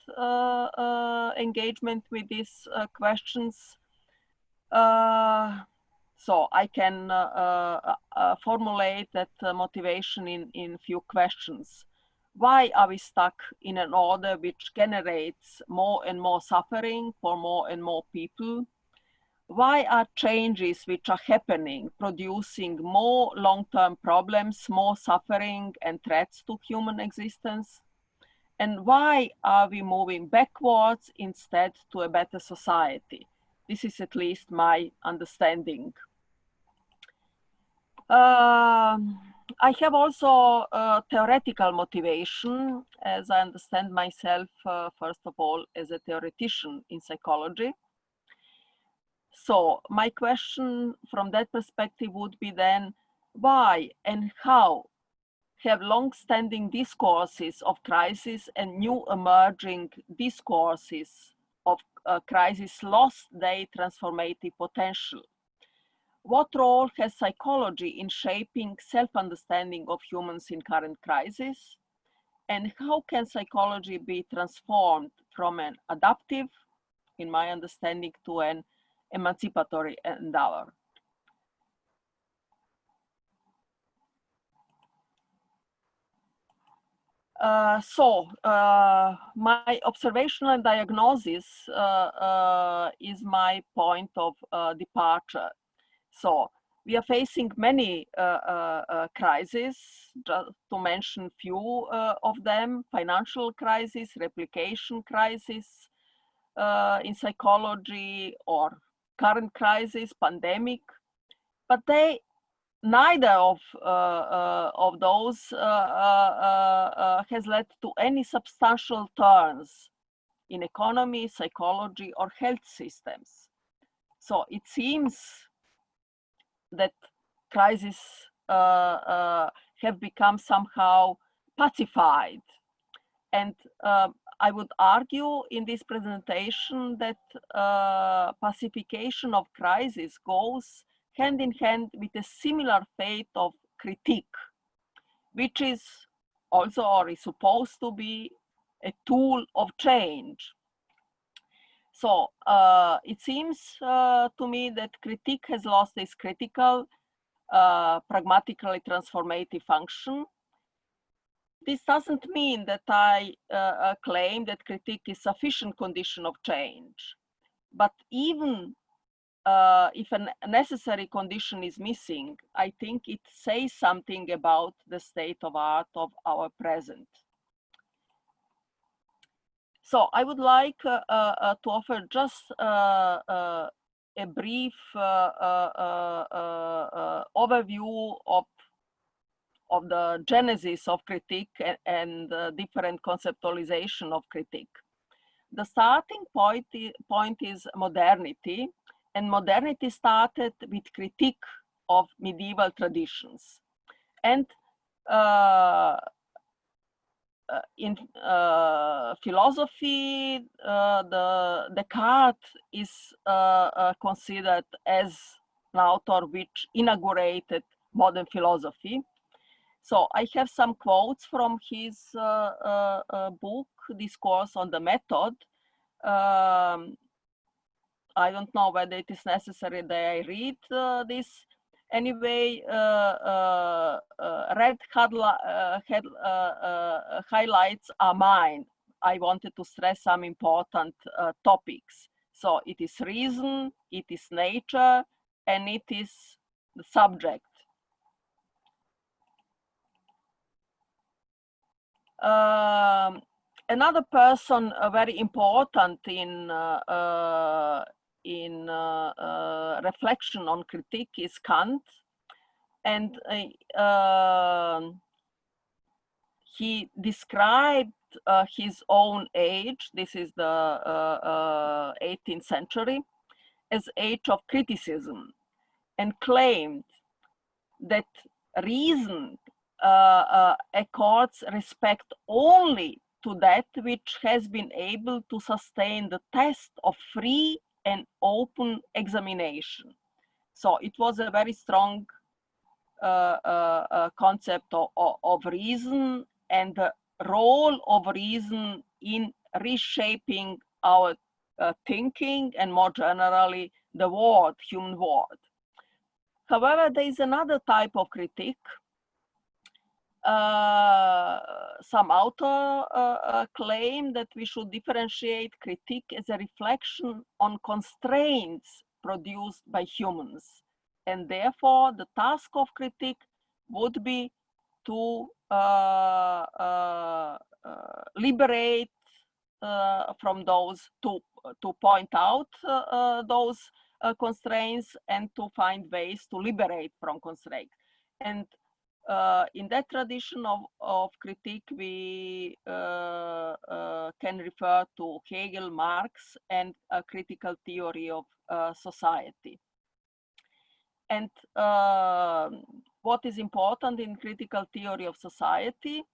engagement with these questions. So I can formulate that motivation in few questions. Why are we stuck in an order which generates more and more suffering for more and more people? Why are changes which are happening producing more long-term problems, more suffering and threats to human existence? And why are we moving backwards instead to a better society? This is at least my understanding. I have also theoretical motivation, as I understand myself, first of all, as a theoretician in psychology. So my question from that perspective would be then, why and how have long-standing discourses of crisis and new emerging discourses of crisis lost their transformative potential? What role has psychology in shaping self-understanding of humans in current crisis? And how can psychology be transformed from an adaptive, in my understanding, to an emancipatory endeavor? My observational and diagnosis is my point of departure. So we are facing many crises, just to mention few of them: financial crisis, replication crisis in psychology, or current crisis, pandemic. But neither of those has led to any substantial turns in economy, psychology, or health systems. So it seems that crises have become somehow pacified. And I would argue in this presentation that pacification of crisis goes hand in hand with a similar fate of critique, which is also, or is supposed to be, a tool of change. So it seems to me that critique has lost its critical, pragmatically transformative function. This doesn't mean that I claim that critique is sufficient condition of change, but even if a necessary condition is missing, I think it says something about the state of art of our present. So I would like to offer just a brief overview of the genesis of critique and different conceptualization of critique. The starting point is modernity, and modernity started with critique of medieval traditions. And in philosophy, Descartes is considered as an author which inaugurated modern philosophy. So I have some quotes from his book, Discourse on the Method. I don't know whether it is necessary that I read this. Anyway, red highlights are mine. I wanted to stress some important topics. So it is reason, it is nature, and it is the subject. Another person very important in reflection on critique is Kant, and he described his own age, this is the 18th century, as age of criticism, and claimed that reason accords respect only to that which has been able to sustain the test of free and open examination. So it was a very strong concept of reason and the role of reason in reshaping our thinking and more generally the world, human world. However, there is another type of critique. Some author claim that we should differentiate critique as a reflection on constraints produced by humans. And therefore, the task of critique would be to liberate from those, to point out those constraints and to find ways to liberate from constraints. And in that tradition of critique, we can refer to Hegel, Marx, and a critical theory of society. And what is important in critical theory of society,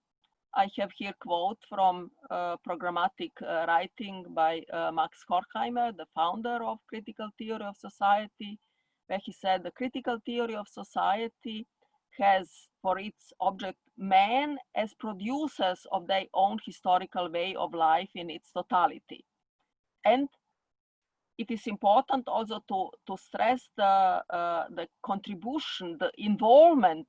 I have here quote from programmatic writing by Max Horkheimer, the founder of critical theory of society, where he said the critical theory of society has for its object man as producers of their own historical way of life in its totality. And it is important also to stress the contribution, the involvement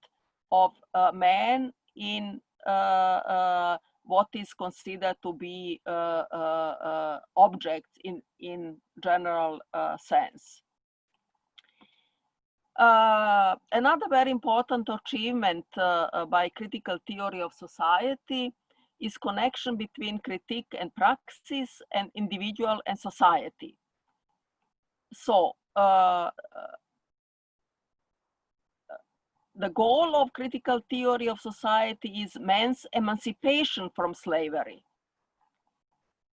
of man in what is considered to be objects in general sense. Another very important achievement by critical theory of society is connection between critique and praxis and individual and society. So the goal of critical theory of society is man's emancipation from slavery.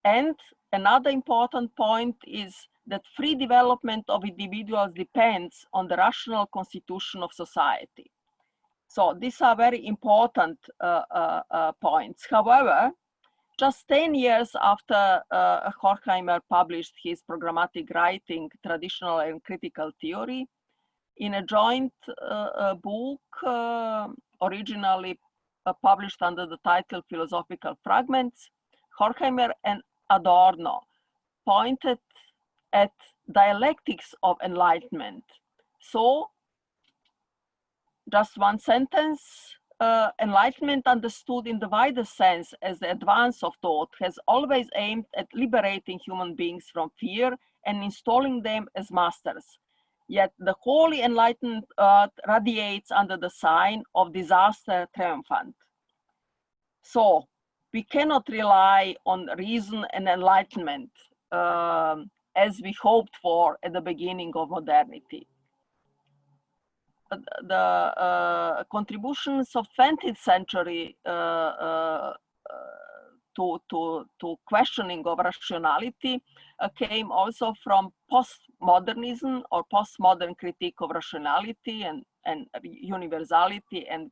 And another important point is that free development of individuals depends on the rational constitution of society. So these are very important points. However, just 10 years after Horkheimer published his programmatic writing, Traditional and Critical Theory, in a joint book originally published under the title Philosophical Fragments, Horkheimer and Adorno pointed at dialectics of enlightenment. So, just one sentence, enlightenment understood in the wider sense as the advance of thought has always aimed at liberating human beings from fear and installing them as masters. Yet the wholly enlightened earth radiates under the sign of disaster triumphant. So we cannot rely on reason and enlightenment as we hoped for at the beginning of modernity. The contributions of 20th century to questioning of rationality came also from postmodernism or postmodern critique of rationality and universality and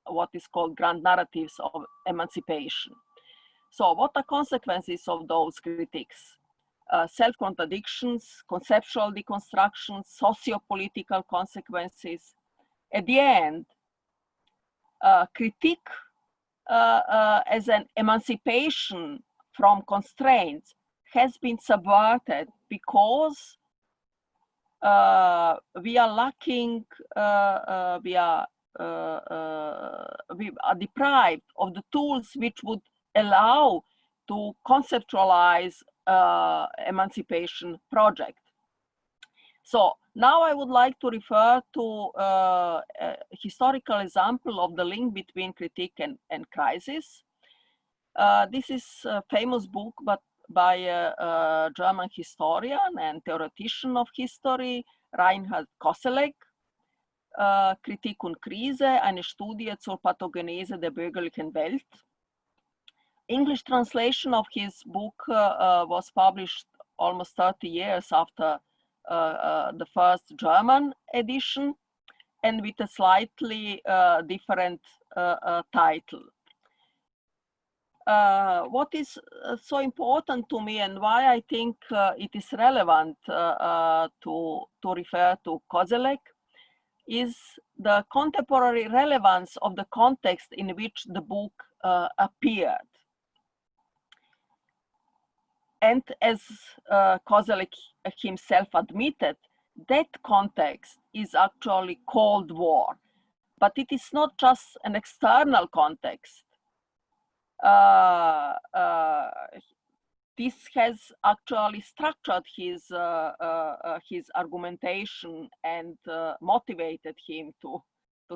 what is called grand narratives of emancipation. So what are consequences of those critiques? Self-contradictions, conceptual deconstructions, socio-political consequences. At the end, critique as an emancipation from constraints has been subverted because we are lacking, we are deprived of the tools which would allow to conceptualize emancipation project. So now I would like to refer to a historical example of the link between critique and crisis. This is a famous book by a German historian and theoretician of history, Reinhard Koselleck, Kritik und Krise, eine Studie zur Pathogenese der bürgerlichen Welt. English translation of his book was published almost 30 years after the first German edition, and with a slightly different title. what is so important to me and why I think it is relevant to refer to Kozelek is the contemporary relevance of the context in which the book appeared. And as Kozelek himself admitted, that context is actually Cold War, but it is not just an external context. This has actually structured his argumentation and motivated him to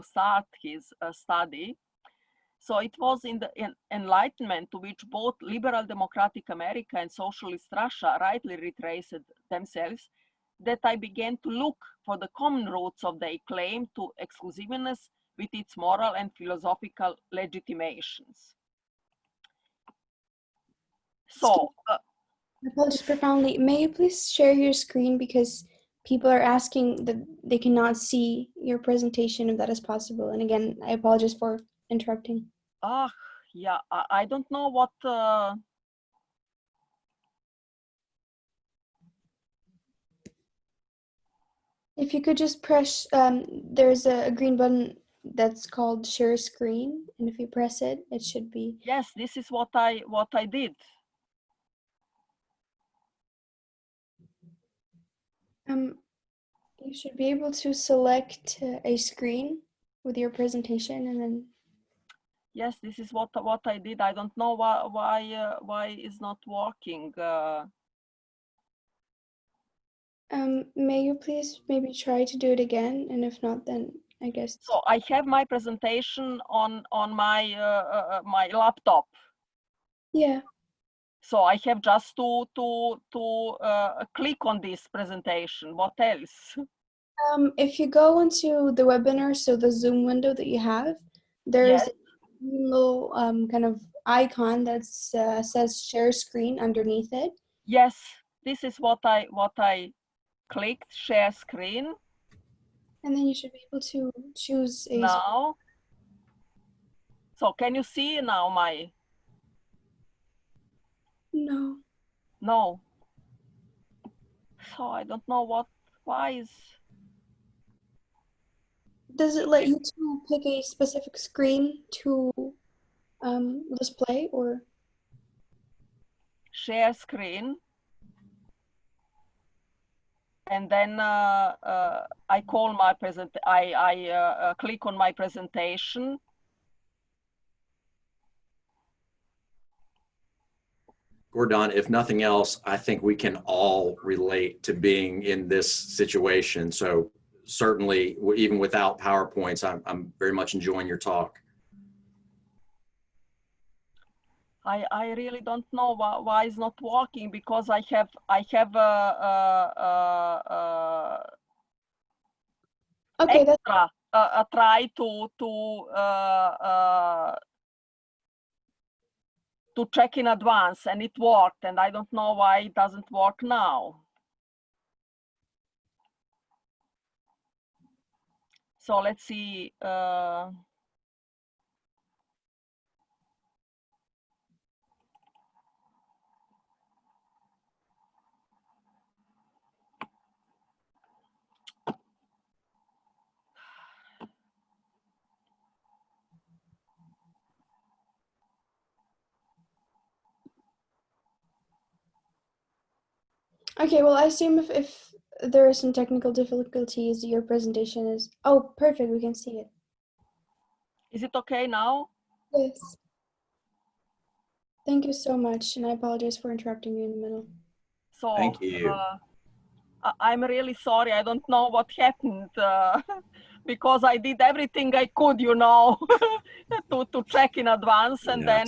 start his study. So it was in the Enlightenment, to which both liberal democratic America and socialist Russia rightly retraced themselves, that I began to look for the common roots of their claim to exclusiveness with its moral and philosophical legitimations. So, apologies profoundly. May you please share your screen, because people are asking that they cannot see your presentation, if that is possible. And again, I apologize for interrupting. Yeah, I don't know what. If you could just press, there's a green button that's called share screen, and if you press it, it should be. Yes, this is what I did. You should be able to select a screen with your presentation, and then. Yes, this is what I did. I don't know why it's not working. May you please maybe try to do it again, and if not, then I guess. So I have my presentation on my my laptop. Yeah. So I have just to click on this presentation. What else? If you go into the webinar, so the Zoom window that you have, there's Yes. a little kind of icon that says share screen underneath it. Yes, this is what I clicked, share screen. And then you should be able to choose a. Now. So can you see now my? No. No. So I don't know why is. Does it let you to pick a specific screen to display, or? Share screen. And then I call my I click on my presentation. Gordana, if nothing else, I think we can all relate to being in this situation. So certainly, even without PowerPoints, I'm very much enjoying your talk. I really don't know why it's not working, because I have okay, extra try to check in advance, and it worked, and I don't know why it doesn't work now. So let's see. Okay, well, I assume if there are some technical difficulties, your presentation is. Oh, perfect, we can see it. Is it okay now? Yes. Thank you so much, and I apologize for interrupting you in the middle. So Thank you. I'm really sorry. I don't know what happened because I did everything I could, you know, to check in advance, and then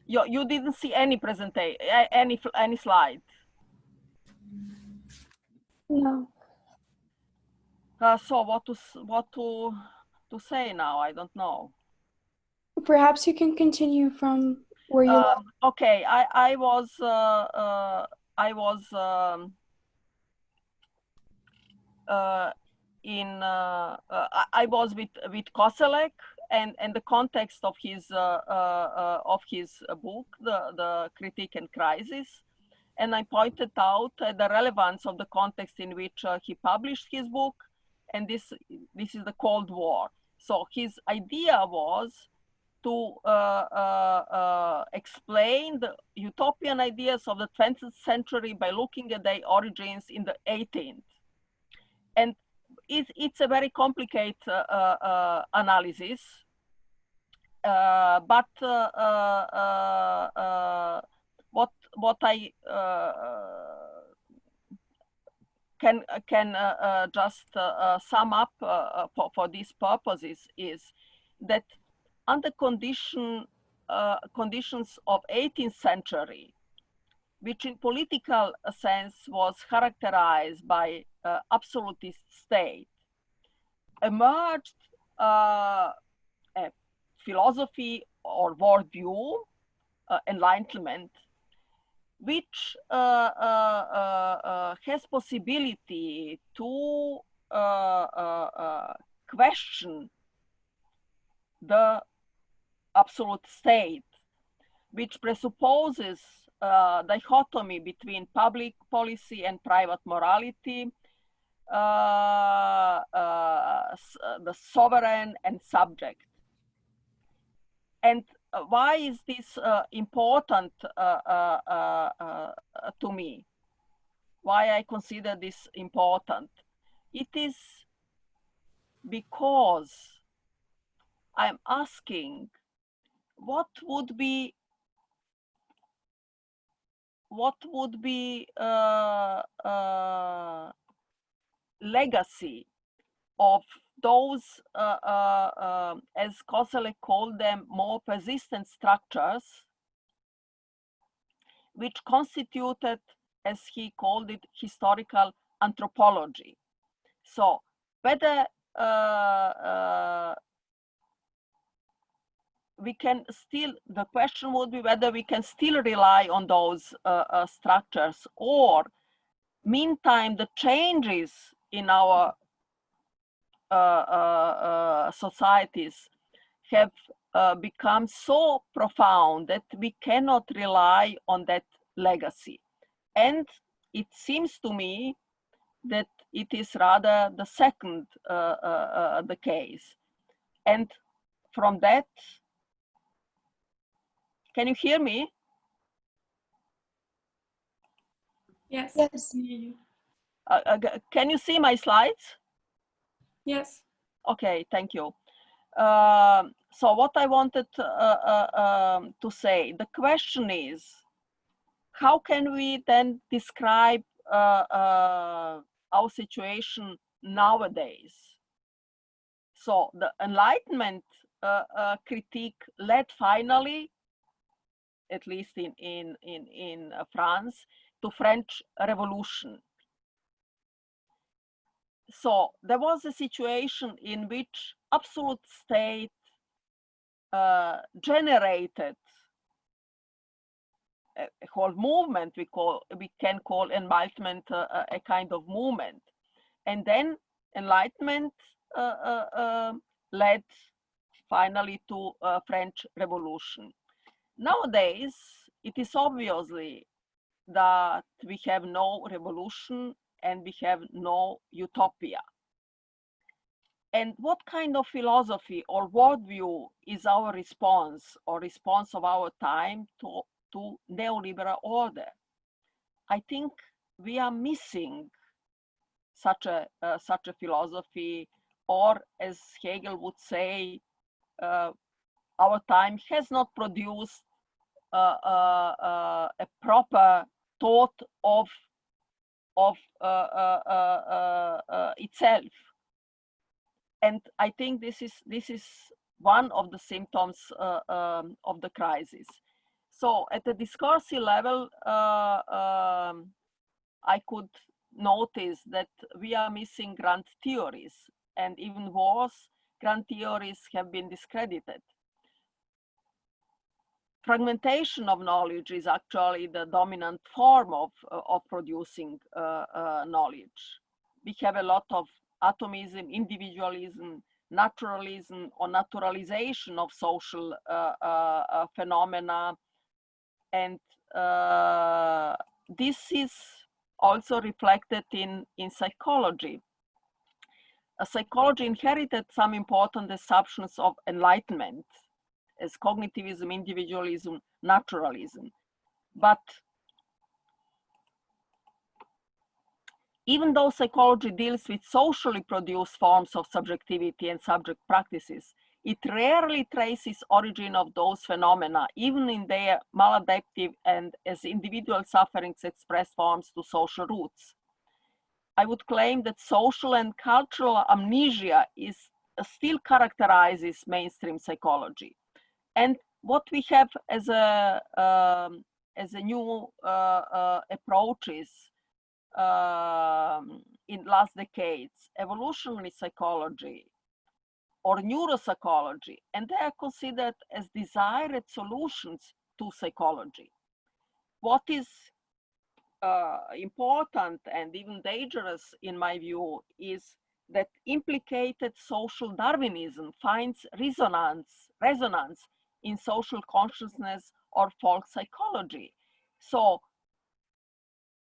you didn't see any presentation, any slide. No. So what to say now? I don't know. Perhaps you can continue from where you left. Okay, I was I was with Kozelek, and the context of his book, the Critique and Crisis. And I pointed out the relevance of the context in which he published his book. And this is the Cold War. So his idea was to explain the utopian ideas of the 20th century by looking at their origins in the 18th. And it's a very complicated analysis, but what I can just sum up for these purposes is that under conditions of 18th century, which in political sense was characterized by absolutist state, emerged a philosophy or worldview, enlightenment, which has possibility to question the absolute state, which presupposes dichotomy between public policy and private morality, the sovereign and subject. And why is this important to me? Why I consider this important? It is because I'm asking what would be legacy of those, as Koselleck called them, more persistent structures, which constituted, as he called it, historical anthropology. So whether we can still, the question would be whether we can still rely on those structures, or meantime the changes in our societies have become so profound that we cannot rely on that legacy. And it seems to me that it is rather the second the case. And from that, can you hear me? Yes. Yes. I hear you. Can you see my slides? Yes. Okay, thank you. So what I wanted to say, the question is, how can we then describe our situation nowadays? So the Enlightenment critique led finally, at least in France, to French Revolution. So there was a situation in which absolute state generated a whole movement we can call Enlightenment a kind of movement, and then Enlightenment led finally to French Revolution. Nowadays, it is obviously that we have no revolution and we have no utopia. And what kind of philosophy or worldview is our response or response of our time to neoliberal order? I think we are missing such a philosophy, or as Hegel would say, our time has not produced a proper thought of itself. And I think this is one of the symptoms of the crisis. So at the discursive level, I could notice that we are missing grand theories, and even worse, grand theories have been discredited. Fragmentation of knowledge is actually the dominant form of producing knowledge. We have a lot of atomism, individualism, naturalism or naturalization of social phenomena. And this is also reflected in psychology. Psychology inherited some important assumptions of enlightenment as cognitivism, individualism, naturalism. But even though psychology deals with socially produced forms of subjectivity and subject practices, it rarely traces origin of those phenomena, even in their maladaptive and as individual sufferings expressed forms to social roots. I would claim that social and cultural amnesia still characterizes mainstream psychology. And what we have as a new approaches in last decades, evolutionary psychology or neuropsychology, and they are considered as desired solutions to psychology. What is important and even dangerous in my view is that implicated social Darwinism finds resonance in social consciousness or folk psychology. So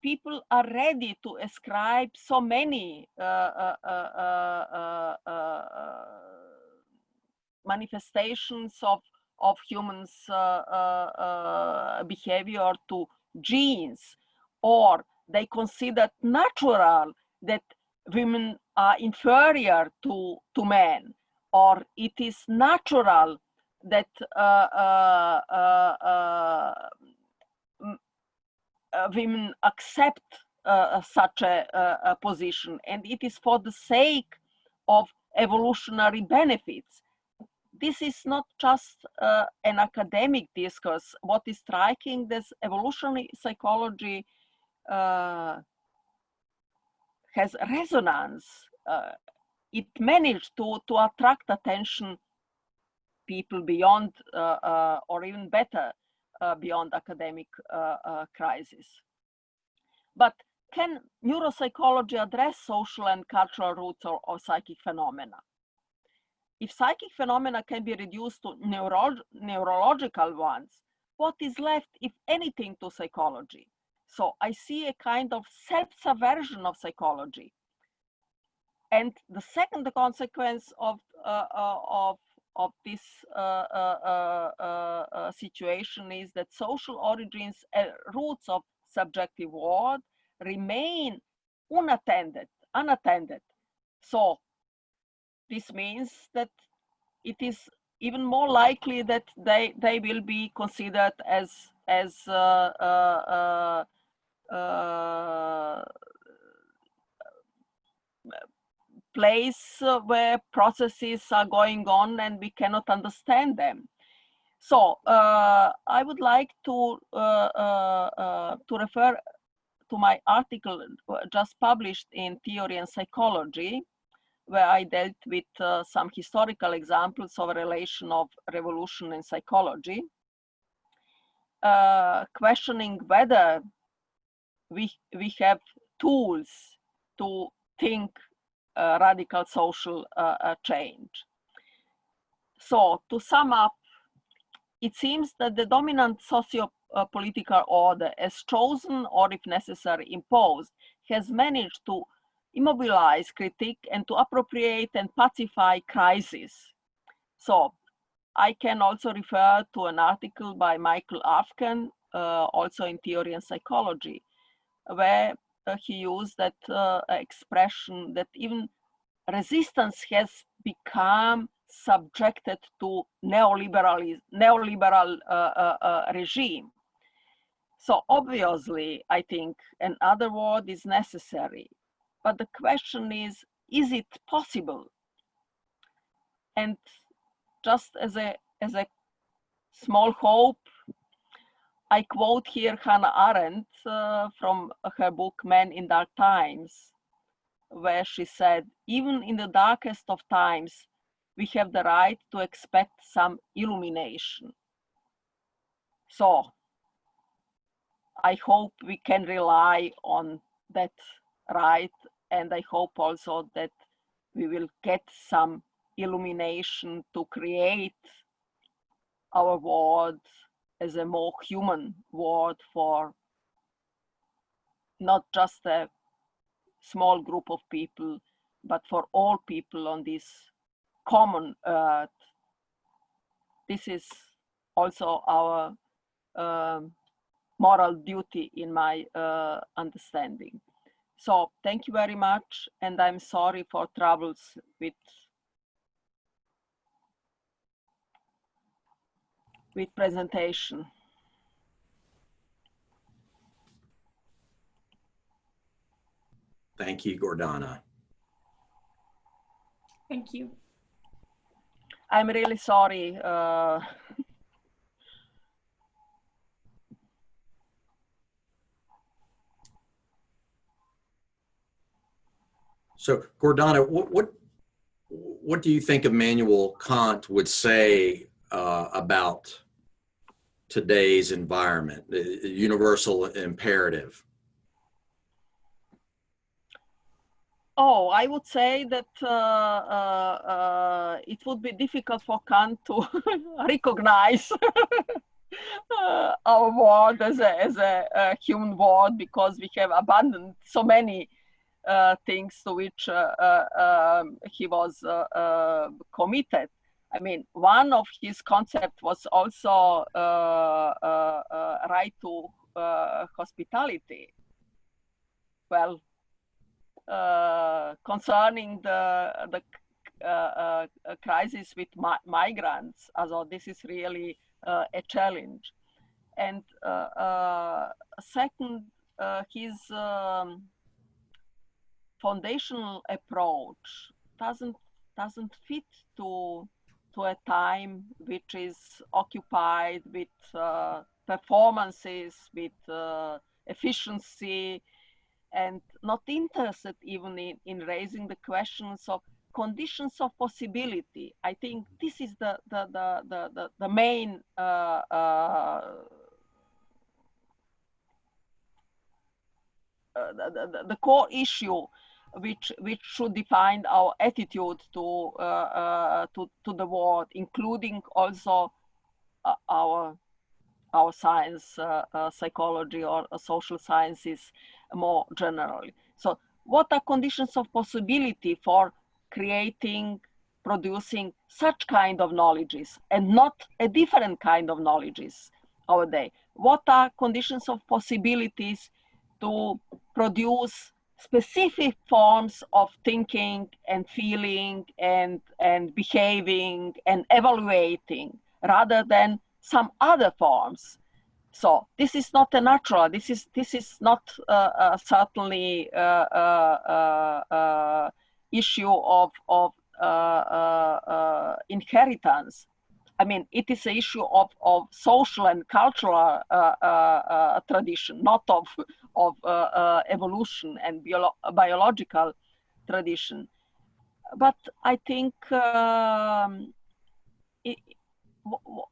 people are ready to ascribe so many manifestations of humans' behavior to genes, or they consider natural that women are inferior to men, or it is natural that women accept such a position, and it is for the sake of evolutionary benefits. This is not just an academic discourse. What is striking, this evolutionary psychology has resonance. It managed to attract attention people beyond, or even better, beyond academic crisis. But can neuropsychology address social and cultural roots of psychic phenomena? If psychic phenomena can be reduced to neurological ones, what is left, if anything, to psychology? So I see a kind of self-subversion of psychology. And the second consequence of this situation is that social origins and roots of subjective world remain unattended. So this means that it is even more likely that they will be considered as place where processes are going on and we cannot understand them. So I would like to refer to my article just published in Theory and Psychology, where I dealt with some historical examples of a relation of revolution and psychology, questioning whether we have tools to think radical social change. So to sum up, it seems that the dominant socio-political order, as chosen or if necessary imposed, has managed to immobilize critique and to appropriate and pacify crisis. So I can also refer to an article by Michael Afkan, also in Theory and Psychology, where he used that expression that even resistance has become subjected to neoliberal regime. So obviously, I think another word is necessary, but the question is it possible? And just as a small hope, I quote here Hannah Arendt from her book Men in Dark Times, where she said, even in the darkest of times, we have the right to expect some illumination. So I hope we can rely on that right, and I hope also that we will get some illumination to create our world as a more human world for not just a small group of people, but for all people on this common earth. This is also our moral duty in my understanding. So thank you very much, and I'm sorry for troubles with presentation. Thank you, Gordana. Thank you. I'm really sorry. So, Gordana, what do you think Immanuel Kant would say about today's environment, the universal imperative? Oh, I would say that it would be difficult for Kant to recognize our world as a human world, because we have abandoned so many things to which he was committed. I mean, one of his concepts was also right to hospitality. Well, concerning the crisis with migrants, although this is really a challenge. And second, his foundational approach doesn't fit to a time which is occupied with performances, with efficiency, and not interested even in raising the questions of conditions of possibility. I think this is the main the core issue which should define our attitude to the world, including also our science, psychology, or social sciences more generally. So what are conditions of possibility for creating, producing such kind of knowledges and not a different kind of knowledges our day? What are conditions of possibilities to produce specific forms of thinking and feeling and behaving and evaluating rather than some other forms? So this is not a natural. This is not certainly issue of inheritance. I mean, it is an issue of social and cultural tradition, not of evolution and biological tradition. But I think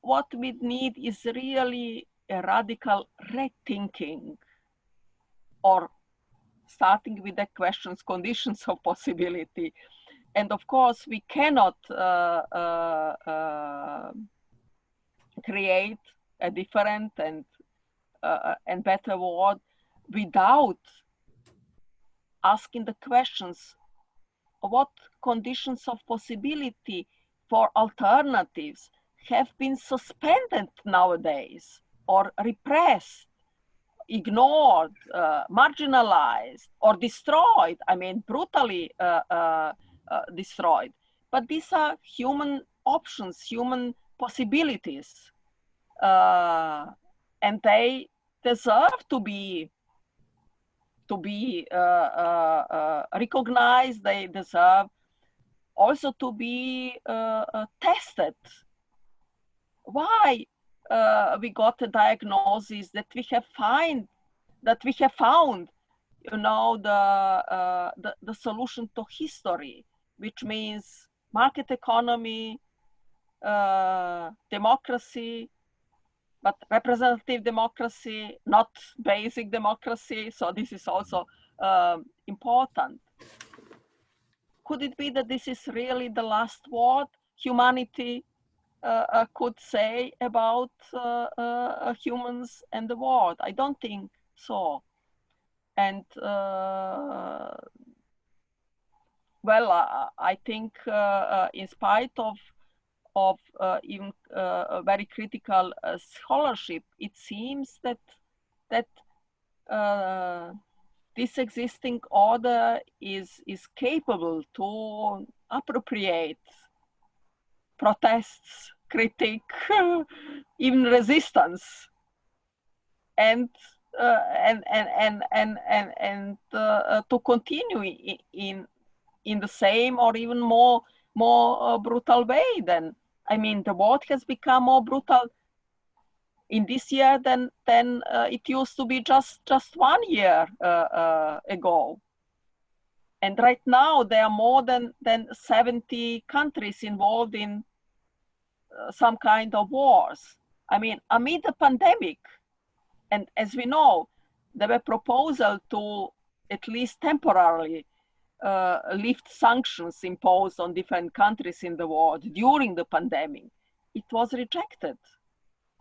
what we need is really a radical rethinking, or starting with the questions, conditions of possibility. And of course, we cannot create a different and better world without asking the questions: what conditions of possibility for alternatives have been suspended nowadays, or repressed, ignored, marginalized, or destroyed? I mean, brutally destroyed. But these are human options, human possibilities, and they deserve to be recognized. They deserve also to be tested. Why we got a diagnosis that we have found, you know, the solution to history, which means market economy, democracy, but representative democracy, not basic democracy. So this is also important. could it be that this is really the last word humanity could say about humans and the world? I don't think so. And well, I think in spite of even a very critical scholarship, it seems that this existing order is capable to appropriate protests, critique, even resistance, and to continue in the same or even more brutal way. Then, I mean, the world has become more brutal in this year than it used to be just 1 year ago. And right now there are more than 70 countries involved in some kind of wars. I mean, amid the pandemic, and as we know, there were proposals to at least temporarily lift sanctions imposed on different countries in the world during the pandemic. It was rejected.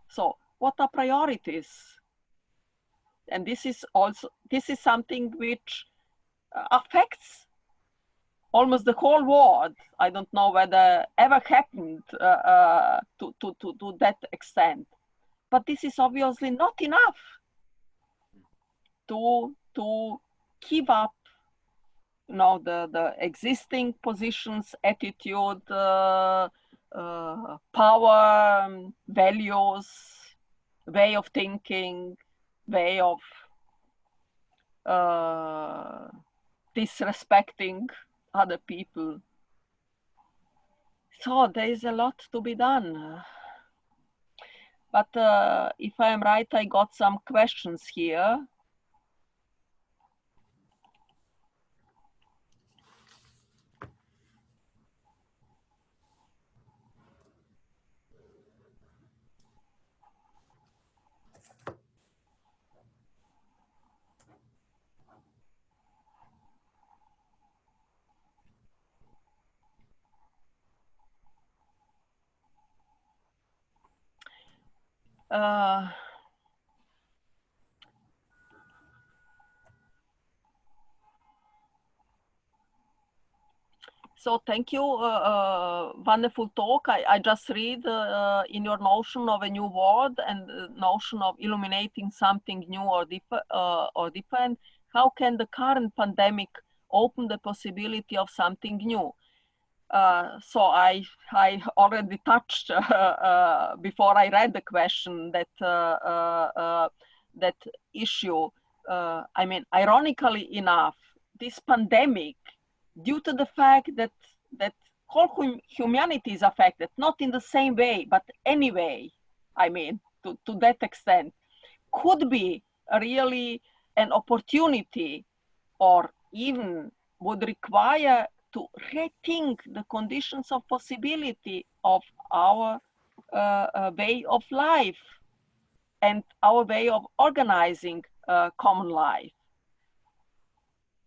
So what are priorities? And this is something which affects almost the whole world. I don't know whether ever happened to that extent. But this is obviously not enough to keep up, you know, the existing positions, attitude, power, values, way of thinking, way of disrespecting other people. So there is a lot to be done. But if I am right, I got some questions here. So thank you, wonderful talk. I just read in your notion of a new world and notion of illuminating something new or different. How can the current pandemic open the possibility of something new? So I already touched before I read the question that that issue. I mean, ironically enough, this pandemic, due to the fact that whole humanity is affected, not in the same way, but anyway, I mean, to that extent, could be really an opportunity, or even would require to rethink the conditions of possibility of our way of life and our way of organizing common life.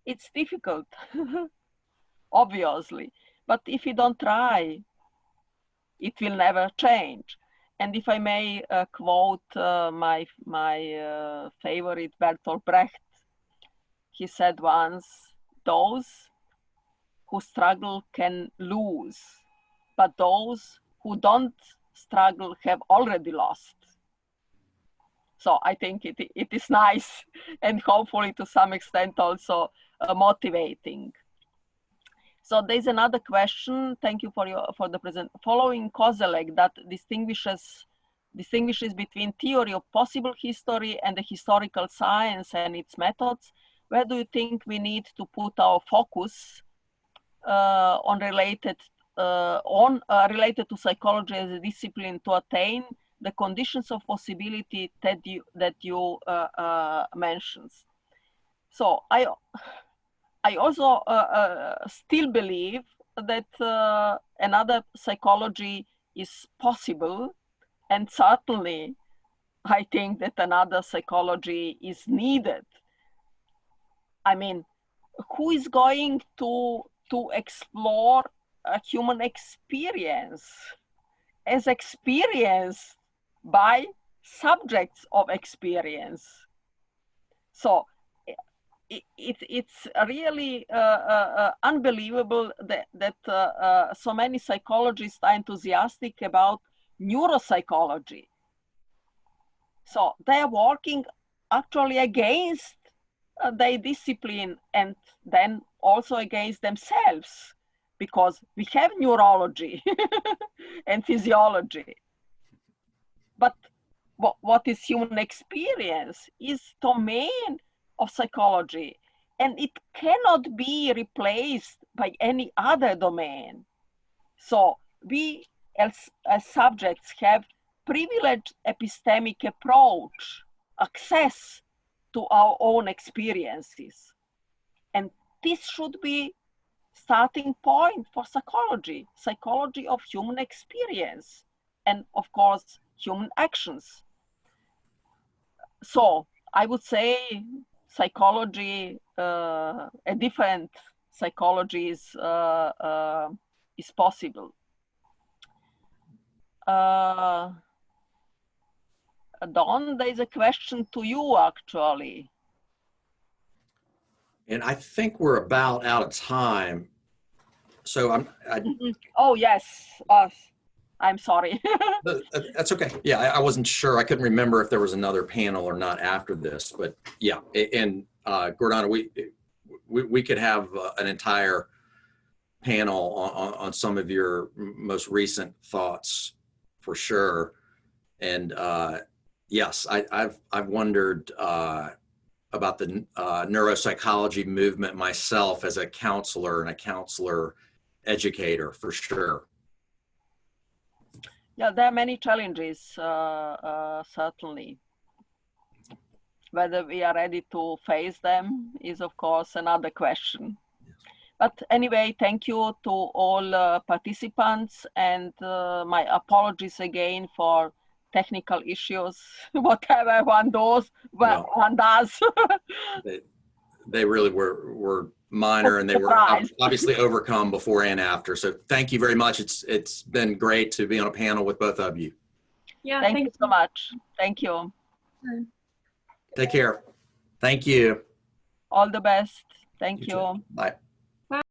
It's difficult, obviously, but if you don't try, it will never change. And if I may quote my favorite Bertolt Brecht, he said once, "Those who struggle can lose, but those who don't struggle have already lost." So I think it is nice and hopefully to some extent also motivating. So there's another question. Thank you for the present. Following Kozelek that distinguishes between theory of possible history and the historical science and its methods, where do you think we need to put our focus on related to psychology as a discipline to attain the conditions of possibility that you mentioned? So I also still believe that another psychology is possible, and certainly I think that another psychology is needed. I mean, who is going to to explore a human experience as experienced by subjects of experience. So it's really unbelievable that so many psychologists are enthusiastic about neuropsychology. So they are working actually against their discipline and then also against themselves, because we have neurology and physiology. But what is human experience is domain of psychology, and it cannot be replaced by any other domain. So we as subjects have privileged epistemic approach, access to our own experiences. And this should be starting point for psychology, psychology of human experience, and of course, human actions. So I would say psychology, a different psychology is possible. Don, there is a question to you actually. And I think we're about out of time. So Oh, yes. I'm sorry. That's okay. Yeah, I wasn't sure. I couldn't remember if there was another panel or not after this, but yeah. And Gordana, we could have an entire panel on some of your most recent thoughts for sure. And yes, I've wondered about the neuropsychology movement myself as a counselor and a counselor educator for sure. Yeah, there are many challenges, certainly. Whether we are ready to face them is, of course, another question. But anyway, thank you to all participants, and my apologies again for technical issues, whatever one does, one does. They really were minor, and they were obviously overcome before and after. So thank you very much. It's been great to be on a panel with both of you. Yeah, thank you so much. Thank you. Take care. Thank you. All the best. Thank you. Bye.